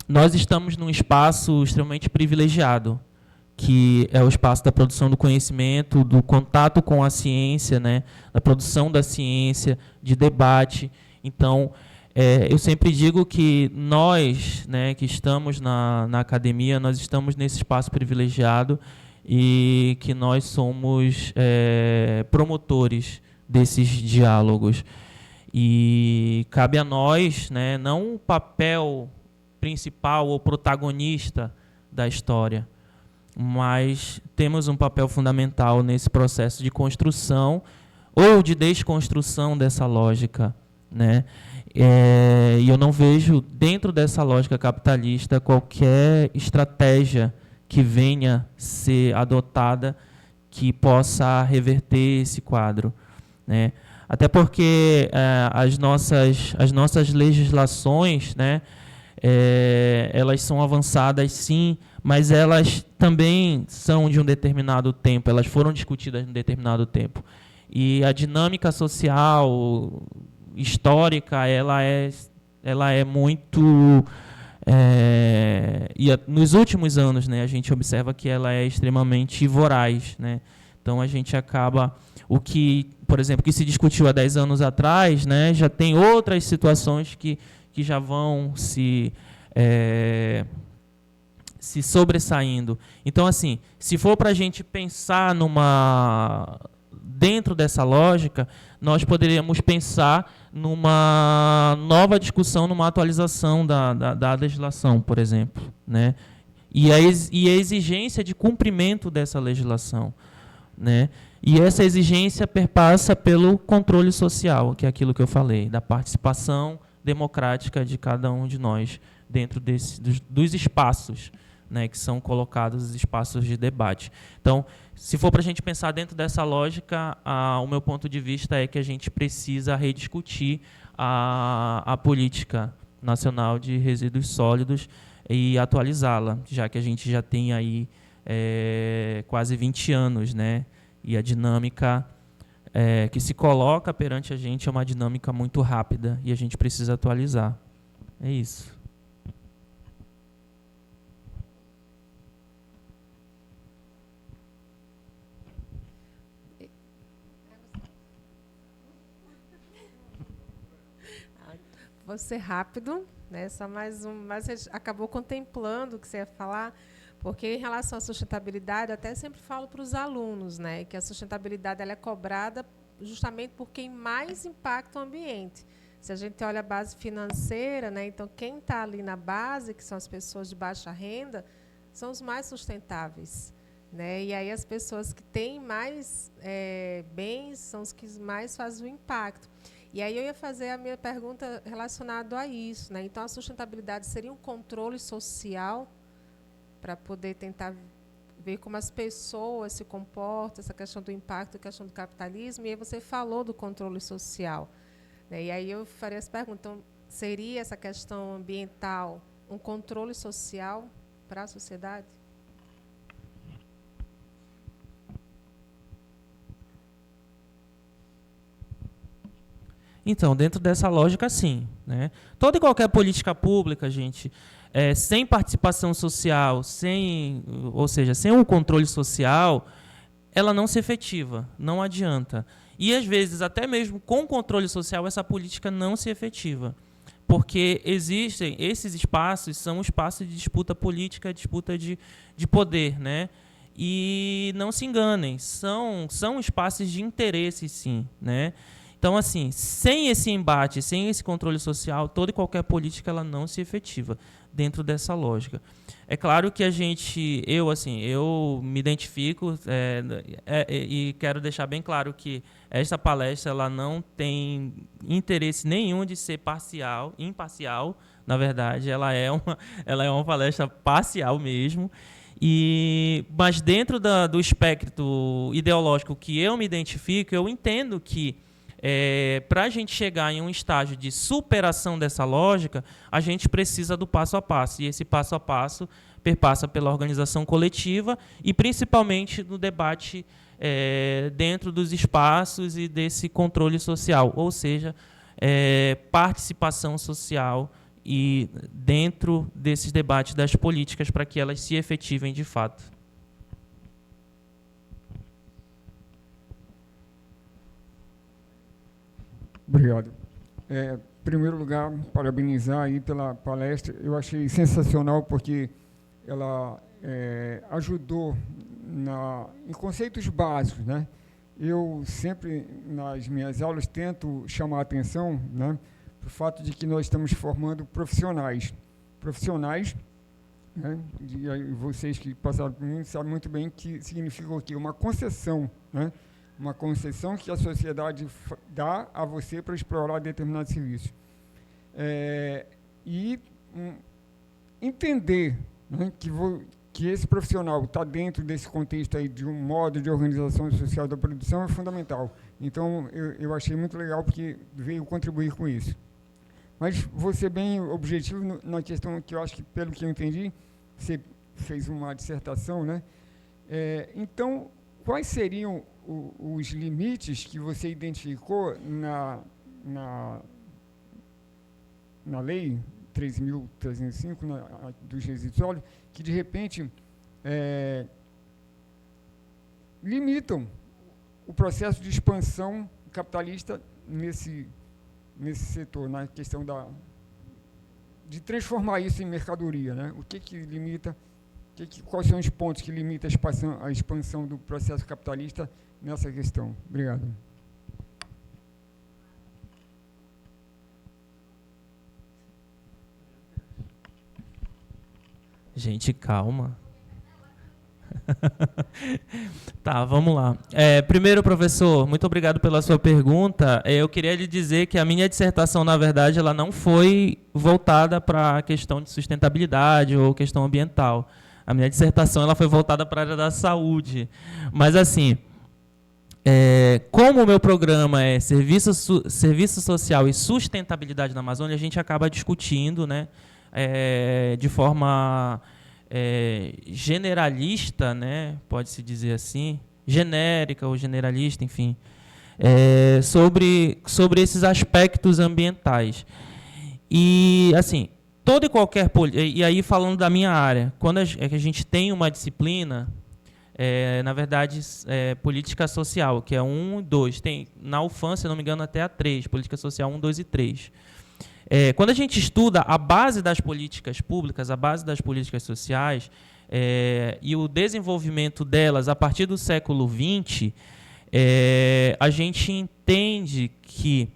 nós estamos num espaço extremamente privilegiado, que é o espaço da produção do conhecimento, do contato com a ciência, né, da produção da ciência, de debate. Então, eu sempre digo que nós, né, que estamos na academia, nós estamos nesse espaço privilegiado e que nós somos promotores desses diálogos. E cabe a nós, né, não o papel principal ou protagonista da história, mas temos um papel fundamental nesse processo de construção ou de desconstrução dessa lógica, né? E eu não vejo dentro dessa lógica capitalista qualquer estratégia que venha ser adotada que possa reverter esse quadro, né? Até porque as nossas legislações, né, elas são avançadas, sim, mas elas também são de um determinado tempo, elas foram discutidas em um determinado tempo. E a dinâmica social, histórica, ela é muito... nos últimos anos, né, a gente observa que ela é extremamente voraz, né? Então a gente acaba... O que, por exemplo, que se discutiu há 10 anos atrás, né, já tem outras situações que já vão se sobressaindo. Então, assim, se for para a gente pensar dentro dessa lógica, nós poderíamos pensar numa nova discussão, numa atualização da legislação, por exemplo, né? E a exigência de cumprimento dessa legislação, né? E essa exigência perpassa pelo controle social, que é aquilo que eu falei, da participação democrática de cada um de nós dentro dos espaços, né, que são colocados os espaços de debate. Então, se for para a gente pensar dentro dessa lógica, o meu ponto de vista é que a gente precisa rediscutir a política nacional de resíduos sólidos e atualizá-la, já que a gente já tem aí quase 20 anos, né, e a dinâmica que se coloca perante a gente é uma dinâmica muito rápida e a gente precisa atualizar. É isso. Vou ser rápido, né? Só mais um, mas você acabou contemplando o que você ia falar, porque em relação à sustentabilidade, eu até sempre falo para os alunos, né, que a sustentabilidade ela é cobrada justamente por quem mais impacta o ambiente. Se a gente olha a base financeira, né, então quem está ali na base, que são as pessoas de baixa renda, são os mais sustentáveis, né? E aí as pessoas que têm mais bens são os que mais fazem o impacto. E aí eu ia fazer a minha pergunta relacionada a isso, né? Então a sustentabilidade seria um controle social para poder tentar ver como as pessoas se comportam, essa questão do impacto, a questão do capitalismo, e aí você falou do controle social, né? E aí eu faria essa pergunta, então, seria essa questão ambiental um controle social para a sociedade? Então, dentro dessa lógica, sim, né? Toda e qualquer política pública, gente, sem participação social, ou seja, sem um controle social, ela não se efetiva, não adianta. E, às vezes, até mesmo com controle social, essa política não se efetiva. Porque existem, esses espaços são espaços de disputa política, disputa de poder, né? E não se enganem, são espaços de interesse, sim, né? Então, assim, sem esse embate, sem esse controle social, toda e qualquer política ela não se efetiva dentro dessa lógica. É claro que eu me identifico e quero deixar bem claro que esta palestra ela não tem interesse nenhum de ser imparcial, na verdade, ela é uma palestra parcial mesmo. Mas dentro do espectro ideológico que eu me identifico, eu entendo que para a gente chegar em um estágio de superação dessa lógica, a gente precisa do passo a passo. E esse passo a passo perpassa pela organização coletiva e principalmente no debate dentro dos espaços e desse controle social, ou seja, participação social e dentro desses debates das políticas para que elas se efetivem de fato. Obrigado. Em primeiro lugar, parabenizar aí pela palestra. Eu achei sensacional porque ela ajudou em conceitos básicos, né? Eu sempre, nas minhas aulas, tento chamar a atenção, né, para o fato de que nós estamos formando profissionais. Profissionais, né, e vocês que passaram por mim sabem muito bem que significa o quê? Uma concessão, né? Uma concessão que a sociedade dá a você para explorar determinado serviço. Entender, né, que esse profissional está dentro desse contexto aí de um modo de organização social da produção é fundamental. Então, eu achei muito legal porque veio contribuir com isso. Mas vou ser bem objetivo na questão que eu acho que, pelo que eu entendi, você fez uma dissertação, né? Então, quais seriam os limites que você identificou na lei 3.305 dos resíduos sólidos, que, de repente, limitam o processo de expansão capitalista nesse setor, na questão de transformar isso em mercadoria, né? O que limita, quais são os pontos que limitam a expansão do processo capitalista nessa questão? Obrigado. Gente, calma. Tá, vamos lá. Primeiro, professor, muito obrigado pela sua pergunta. Eu queria lhe dizer que a minha dissertação, na verdade, ela não foi voltada para a questão de sustentabilidade ou questão ambiental. A minha dissertação ela foi voltada para a área da saúde. Mas, assim, como o meu programa é serviço social e sustentabilidade na Amazônia, a gente acaba discutindo, né, de forma generalista, né, pode-se dizer assim, genérica ou generalista, enfim, sobre esses aspectos ambientais. E, assim, todo e qualquer... E aí, falando da minha área, quando a gente tem uma disciplina, na verdade, política social, que é 1 e 2. Tem, na UFAM, se não me engano, até a 3, política social 1, 2 e 3. Quando a gente estuda a base das políticas públicas, a base das políticas sociais, e o desenvolvimento delas a partir do século XX, a gente entende que,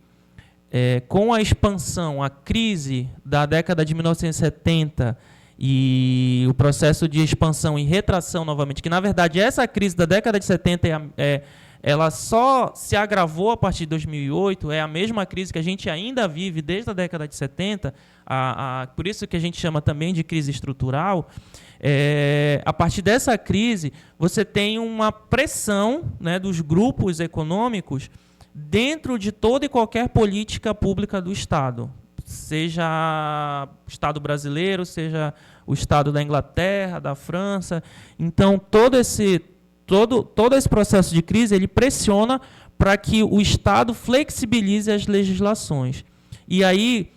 com a expansão, a crise da década de 1970 e o processo de expansão e retração novamente, que, na verdade, essa crise da década de 70 ela só se agravou a partir de 2008, é a mesma crise que a gente ainda vive desde a década de 70, por isso que a gente chama também de crise estrutural. A partir dessa crise, você tem uma pressão, né, dos grupos econômicos dentro de toda e qualquer política pública do Estado, seja o Estado brasileiro, seja o Estado da Inglaterra, da França. Então, todo esse processo de crise ele pressiona para que o Estado flexibilize as legislações. E aí,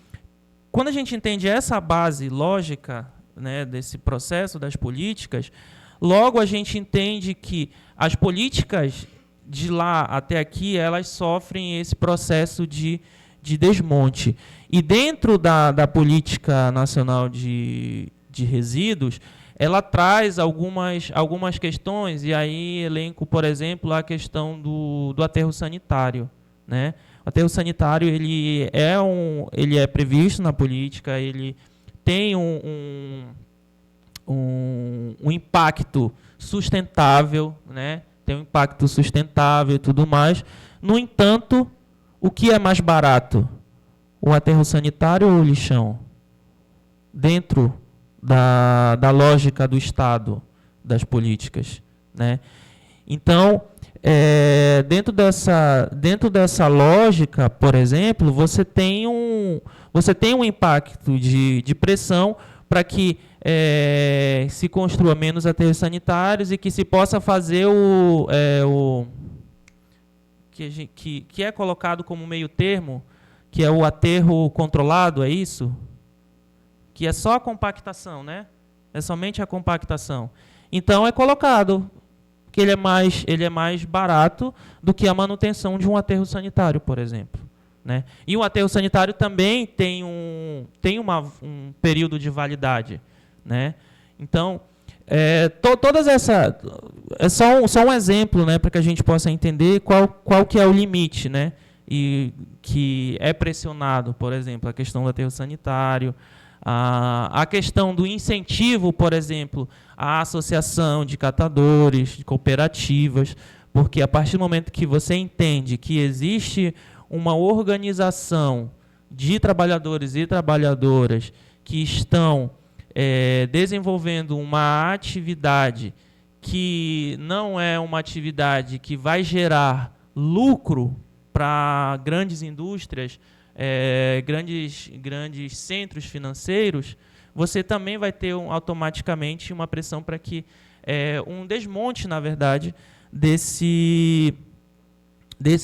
quando a gente entende essa base lógica, né, desse processo das políticas, logo a gente entende que as políticas de lá até aqui elas sofrem esse processo de desmonte. E dentro da Política Nacional de Resíduos, ela traz algumas questões, e aí elenco, por exemplo, a questão do aterro sanitário, né? O aterro sanitário ele é previsto na política, ele tem um impacto sustentável, né? Tem um impacto sustentável e tudo mais. No entanto, o que é mais barato? O aterro sanitário ou o lixão? Dentro da lógica do Estado, das políticas, né? Então, dentro dessa lógica, por exemplo, você tem um impacto de pressão para que se construa menos aterros sanitários e que se possa fazer que é colocado como meio termo, que é o aterro controlado, é isso? Que é só a compactação, né? É somente a compactação. Então, é colocado que ele é mais barato do que a manutenção de um aterro sanitário, por exemplo, né? E o aterro sanitário também tem um período de validade, né? Então, todas essas... É só um exemplo, né, para que a gente possa entender qual que é o limite, né? E que é pressionado, por exemplo, a questão do aterro sanitário, a questão do incentivo, por exemplo, à associação de catadores, de cooperativas, porque a partir do momento que você entende que existe uma organização de trabalhadores e trabalhadoras que estão desenvolvendo uma atividade que não é uma atividade que vai gerar lucro para grandes indústrias, grandes centros financeiros, você também vai ter automaticamente uma pressão para que um desmonte, na verdade, desse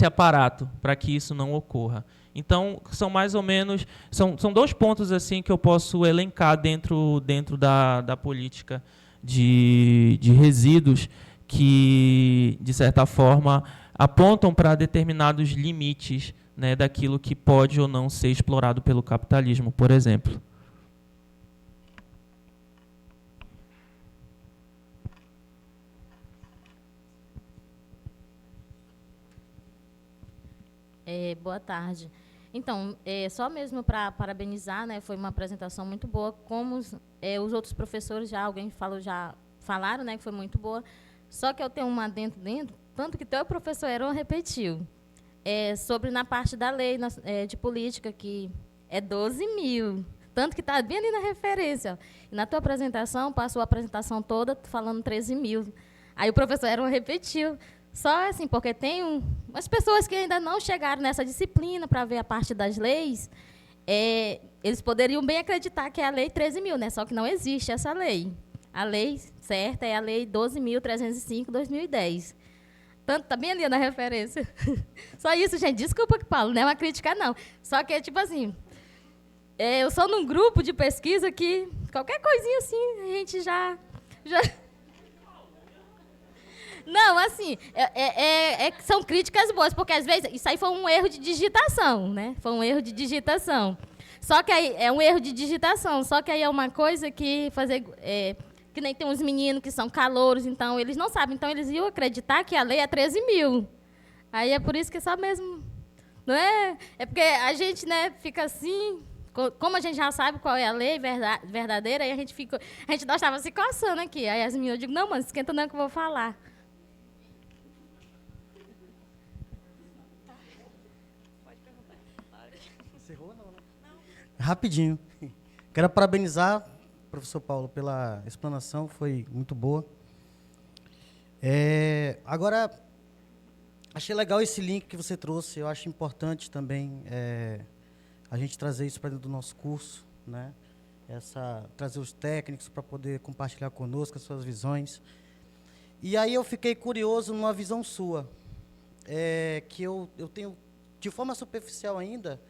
aparato, para que isso não ocorra. Então, são mais ou menos... São 2 pontos assim que eu posso elencar dentro da política de resíduos que, de certa forma, apontam para determinados limites, né, daquilo que pode ou não ser explorado pelo capitalismo, por exemplo. Boa tarde. Então, só mesmo para parabenizar, né, foi uma apresentação muito boa, como os outros professores já falaram, né, que foi muito boa, só que eu tenho uma dentro, tanto que teu professor Heron repetiu, sobre na parte da lei de política, que é 12 mil, Tanto que está bem ali na referência. Ó. E na tua apresentação, passou a apresentação toda falando 13 mil. Aí o professor Aaron repetiu. Só assim, porque tem umas pessoas que ainda não chegaram nessa disciplina para ver a parte das leis, eles poderiam bem acreditar que é a lei 13 mil, né? Só que não existe essa lei. A lei certa é a lei 12.305/2010. Tanto tá bem ali na referência. Só isso, gente. Desculpa que Paulo, não é uma crítica, não. Só que é tipo assim, eu sou num grupo de pesquisa que qualquer coisinha assim, a gente já... Não, assim, são críticas boas, porque às vezes isso aí foi um erro de digitação, né? Foi um erro de digitação. Só que aí é um erro de digitação, só que aí é uma coisa que que nem tem uns meninos que são calouros, então eles não sabem, então eles iam acreditar que a lei é 13 mil. Aí é por isso que só mesmo, não é? É porque a gente, né, fica assim, como a gente já sabe qual é a lei verdadeira, aí a gente nós estava se coçando aqui. Aí as meninas, eu digo, não, mano, esquenta não que eu vou falar. Rapidinho. Quero parabenizar o professor Paulo pela explanação, foi muito boa. Agora, achei legal esse link que você trouxe, eu acho importante também a gente trazer isso para dentro do nosso curso, né? Trazer os técnicos para poder compartilhar conosco as suas visões. E aí eu fiquei curioso numa visão sua, que eu tenho, de forma superficial ainda,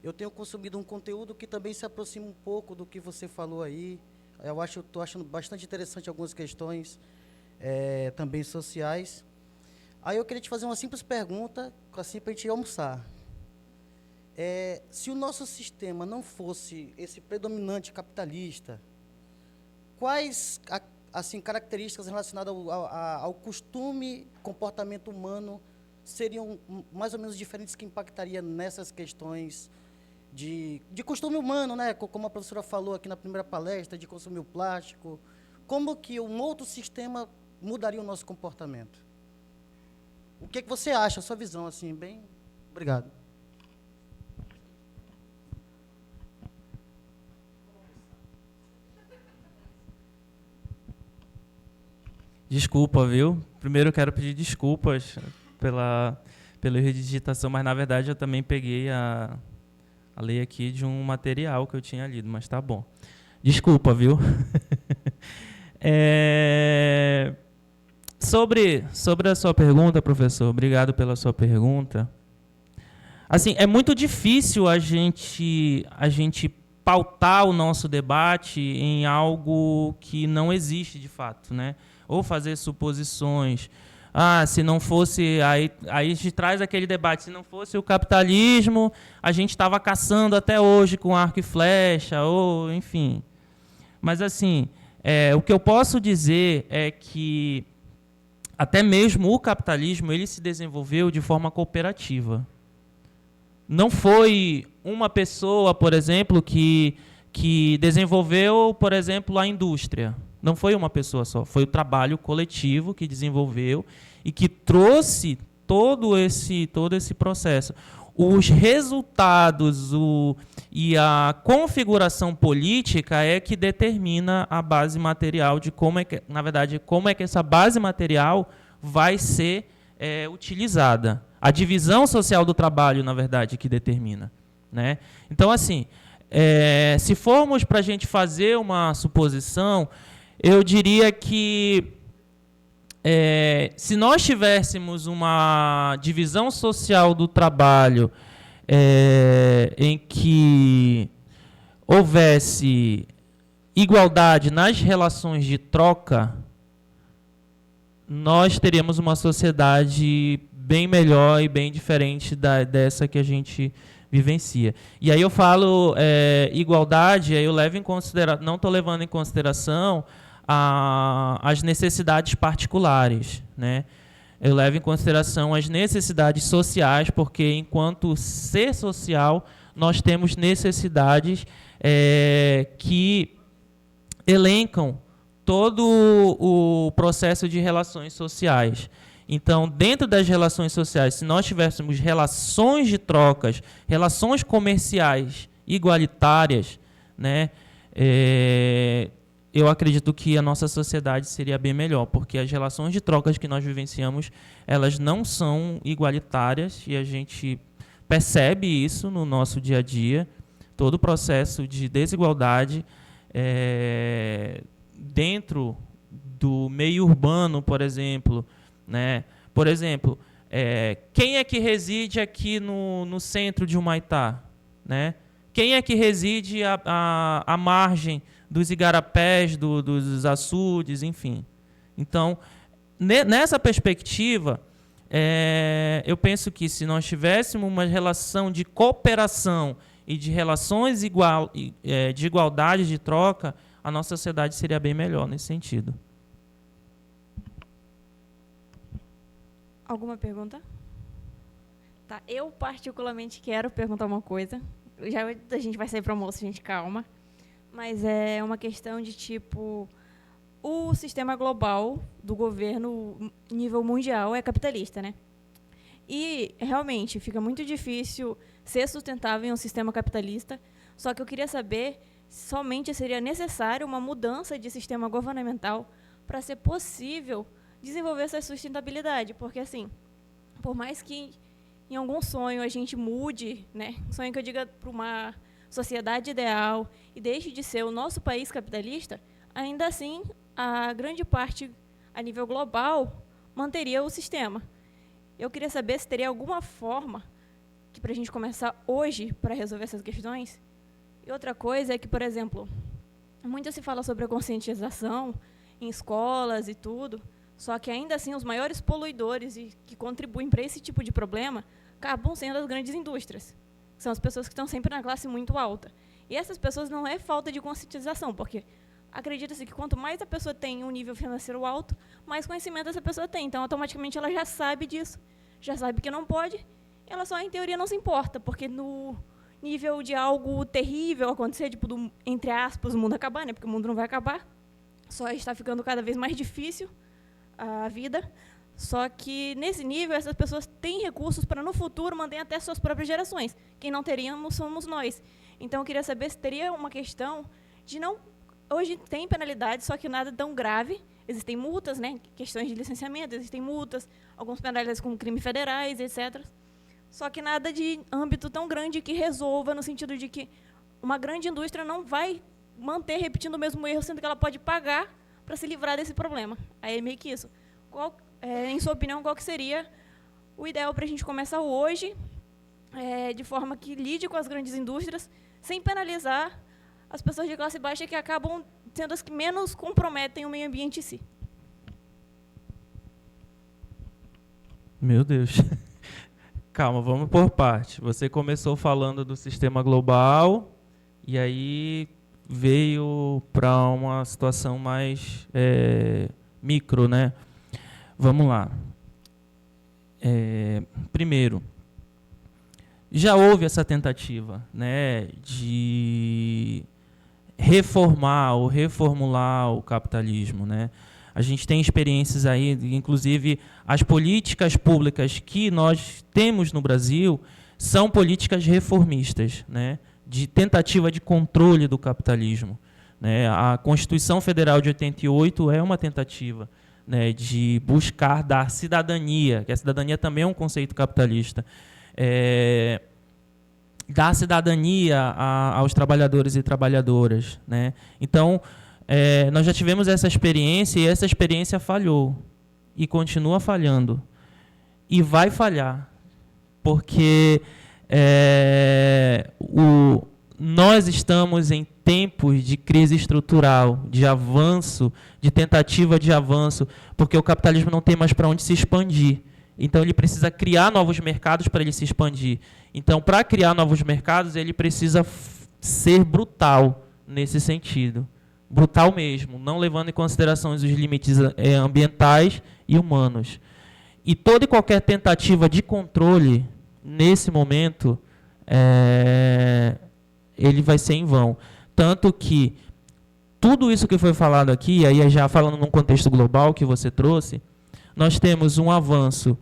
eu tenho consumido um conteúdo que também se aproxima um pouco do que você falou aí. Eu estou achando bastante interessante algumas questões também sociais. Aí eu queria te fazer uma simples pergunta, assim, para a gente almoçar. Se o nosso sistema não fosse esse predominante capitalista, quais assim, características relacionadas ao costume, comportamento humano, seriam mais ou menos diferentes que impactaria nessas questões de costume humano, né? Como a professora falou aqui na primeira palestra, de consumir o plástico. Como que um outro sistema mudaria o nosso comportamento? O que você acha, a sua visão, assim, bem... Obrigado. Desculpa, viu? Primeiro eu quero pedir desculpas pelo erro de digitação, mas na verdade eu também peguei a lei aqui de um material que eu tinha lido, mas tá bom. Desculpa, viu? Sobre a sua pergunta, professor, obrigado pela sua pergunta. Assim, é muito difícil a gente pautar o nosso debate em algo que não existe de fato, né? Ou fazer suposições. Se não fosse... Aí a gente traz aquele debate, se não fosse o capitalismo, a gente estava caçando até hoje com arco e flecha, ou enfim. Mas, assim, o que eu posso dizer é que até mesmo o capitalismo ele se desenvolveu de forma cooperativa. Não foi uma pessoa, por exemplo, que desenvolveu, por exemplo, a indústria. Não foi uma pessoa só, foi o trabalho coletivo que desenvolveu e que trouxe todo esse processo. Os resultados e a configuração política é que determina a base material de como é que essa base material vai ser utilizada. A divisão social do trabalho, na verdade, que determina, né? Então, assim, se formos para a gente fazer uma suposição, eu diria que se nós tivéssemos uma divisão social do trabalho em que houvesse igualdade nas relações de troca, nós teríamos uma sociedade bem melhor e bem diferente dessa que a gente vivencia. E aí eu falo igualdade, aí eu levo em consideração, não estou levando em consideração as necessidades particulares, né? Eu levo em consideração as necessidades sociais, porque enquanto ser social, nós temos necessidades que elencam todo o processo de relações sociais. Então, dentro das relações sociais, se nós tivéssemos relações de trocas, relações comerciais igualitárias, né, eu acredito que a nossa sociedade seria bem melhor, porque as relações de trocas que nós vivenciamos, elas não são igualitárias, e a gente percebe isso no nosso dia a dia, todo o processo de desigualdade dentro do meio urbano, por exemplo, né? Por exemplo, quem é que reside aqui no centro de Humaitá, né? Quem é que reside à margem dos igarapés, dos açudes, enfim. Então, nessa perspectiva, eu penso que se nós tivéssemos uma relação de cooperação e de relações de igualdade de troca, a nossa sociedade seria bem melhor nesse sentido. Alguma pergunta? Tá, eu particularmente quero perguntar uma coisa. Já a gente vai sair para o almoço, gente, calma. Mas é uma questão de tipo, o sistema global do governo nível mundial é capitalista, né? E realmente fica muito difícil ser sustentável em um sistema capitalista. Só que eu queria saber se somente seria necessário uma mudança de sistema governamental para ser possível desenvolver essa sustentabilidade, porque assim, por mais que em algum sonho a gente mude, né, sonho que eu diga para uma sociedade ideal e deixe de ser o nosso país capitalista, ainda assim a grande parte a nível global manteria o sistema. Eu queria saber se teria alguma forma que para a gente começar hoje para resolver essas questões. E outra coisa é que, por exemplo, muito se fala sobre a conscientização em escolas e tudo. Só que, ainda assim, os maiores poluidores e que contribuem para esse tipo de problema acabam sendo as grandes indústrias. São as pessoas que estão sempre na classe muito alta. E essas pessoas não é falta de conscientização, porque acredita-se que quanto mais a pessoa tem um nível financeiro alto, mais conhecimento essa pessoa tem. Então, automaticamente, ela já sabe disso, já sabe que não pode, ela só, em teoria, não se importa, porque no nível de algo terrível acontecer, tipo, entre aspas, o mundo acabar, né? Porque o mundo não vai acabar, só está ficando cada vez mais difícil a vida, só que nesse nível essas pessoas têm recursos para no futuro manter até suas próprias gerações. Quem não teríamos somos nós. Então eu queria saber se teria uma questão de não... Hoje tem penalidade, só que nada tão grave. Existem multas, né? Questões de licenciamento, existem multas, algumas penalidades com crimes federais, etc. Só que nada de âmbito tão grande que resolva, no sentido de que uma grande indústria não vai manter repetindo o mesmo erro, sendo que ela pode pagar para se livrar desse problema. Aí é meio que isso. Em sua opinião, qual que seria o ideal para a gente começar hoje, de forma que lide com as grandes indústrias, sem penalizar as pessoas de classe baixa, que acabam sendo as que menos comprometem o meio ambiente em si? Meu Deus. Calma, vamos por parte. Você começou falando do sistema global, e aí veio para uma situação mais micro, né? Vamos lá. Primeiro, já houve essa tentativa, né, de reformar ou reformular o capitalismo, né? A gente tem experiências aí, inclusive as políticas públicas que nós temos no Brasil são políticas reformistas, né, de tentativa de controle do capitalismo, né? A Constituição Federal de 88 é uma tentativa, né, de buscar dar cidadania, que a cidadania também é um conceito capitalista, dar cidadania aos trabalhadores e trabalhadoras, né? Então, nós já tivemos essa experiência, e essa experiência falhou, e continua falhando, e vai falhar, porque nós estamos em tempos de crise estrutural, de avanço, de tentativa de avanço, porque o capitalismo não tem mais para onde se expandir. Então, ele precisa criar novos mercados para ele se expandir. Então, para criar novos mercados, ele precisa ser brutal nesse sentido. Brutal mesmo, não levando em consideração os limites ambientais e humanos. E toda e qualquer tentativa de controle, nesse momento, ele vai ser em vão. Tanto que tudo isso que foi falado aqui, aí já falando num contexto global que você trouxe, nós temos um avanço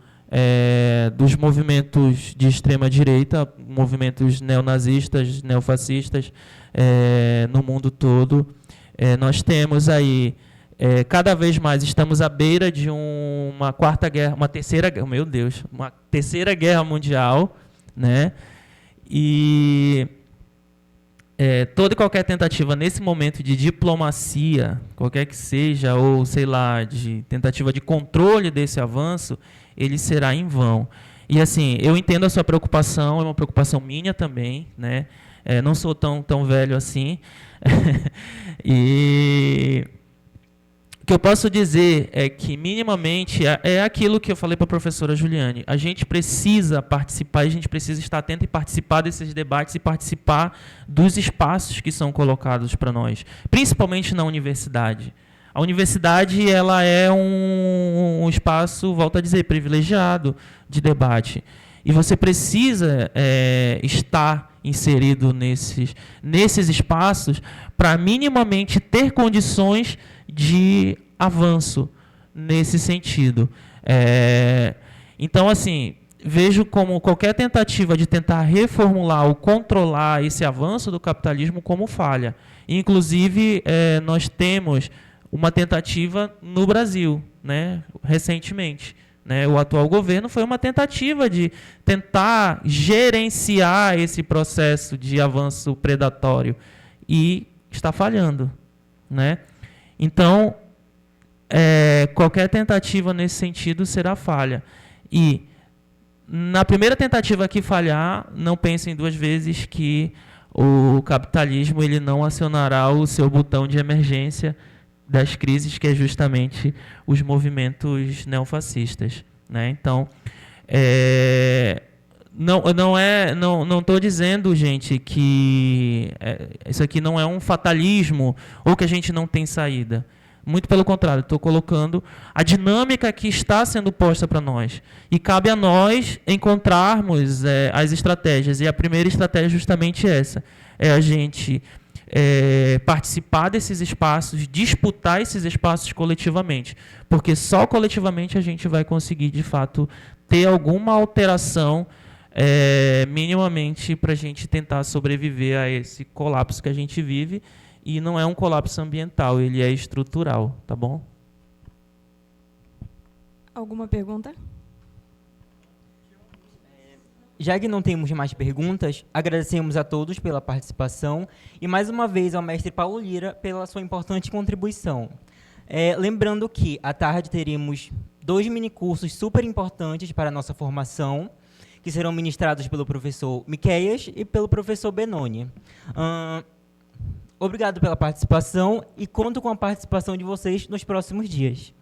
dos movimentos de extrema-direita, movimentos neonazistas, neofascistas no mundo todo. Nós temos aí, cada vez mais, estamos à beira de uma terceira guerra mundial, né? E toda e qualquer tentativa nesse momento de diplomacia, qualquer que seja, ou sei lá, de tentativa de controle desse avanço, ele será em vão. E assim, eu entendo a sua preocupação, é uma preocupação minha também, né? Não sou tão velho assim. E o que eu posso dizer é que, minimamente, é aquilo que eu falei para a professora Juliane. A gente precisa participar, a gente precisa estar atento e participar desses debates e participar dos espaços que são colocados para nós, principalmente na universidade. A universidade, ela é um espaço, volto a dizer, privilegiado de debate. E você precisa estar inserido nesses espaços para minimamente ter condições de avanço nesse sentido. Então, assim, vejo como qualquer tentativa de tentar reformular ou controlar esse avanço do capitalismo como falha. Inclusive, nós temos uma tentativa no Brasil, né, recentemente. Né, o atual governo foi uma tentativa de tentar gerenciar esse processo de avanço predatório e está falhando. Né? Então, qualquer tentativa nesse sentido será falha. E, na primeira tentativa que falhar, não pensem duas vezes que o capitalismo ele não acionará o seu botão de emergência das crises, que é justamente os movimentos neofascistas. Né? Então, não estou dizendo, gente, que isso aqui não é um fatalismo ou que a gente não tem saída. Muito pelo contrário, estou colocando a dinâmica que está sendo posta para nós. E cabe a nós encontrarmos as estratégias. E a primeira estratégia é justamente essa. É a gente participar desses espaços, disputar esses espaços coletivamente. Porque só coletivamente a gente vai conseguir, de fato, ter alguma alteração minimamente para a gente tentar sobreviver a esse colapso que a gente vive. E não é um colapso ambiental, ele é estrutural, tá bom? Alguma pergunta? Já que não temos mais perguntas, agradecemos a todos pela participação e mais uma vez ao mestre Paulo Lira pela sua importante contribuição. Lembrando que à tarde teremos 2 minicursos super importantes para a nossa formação, que serão ministrados pelo professor Miqueias e pelo professor Benoni. Obrigado pela participação e conto com a participação de vocês nos próximos dias.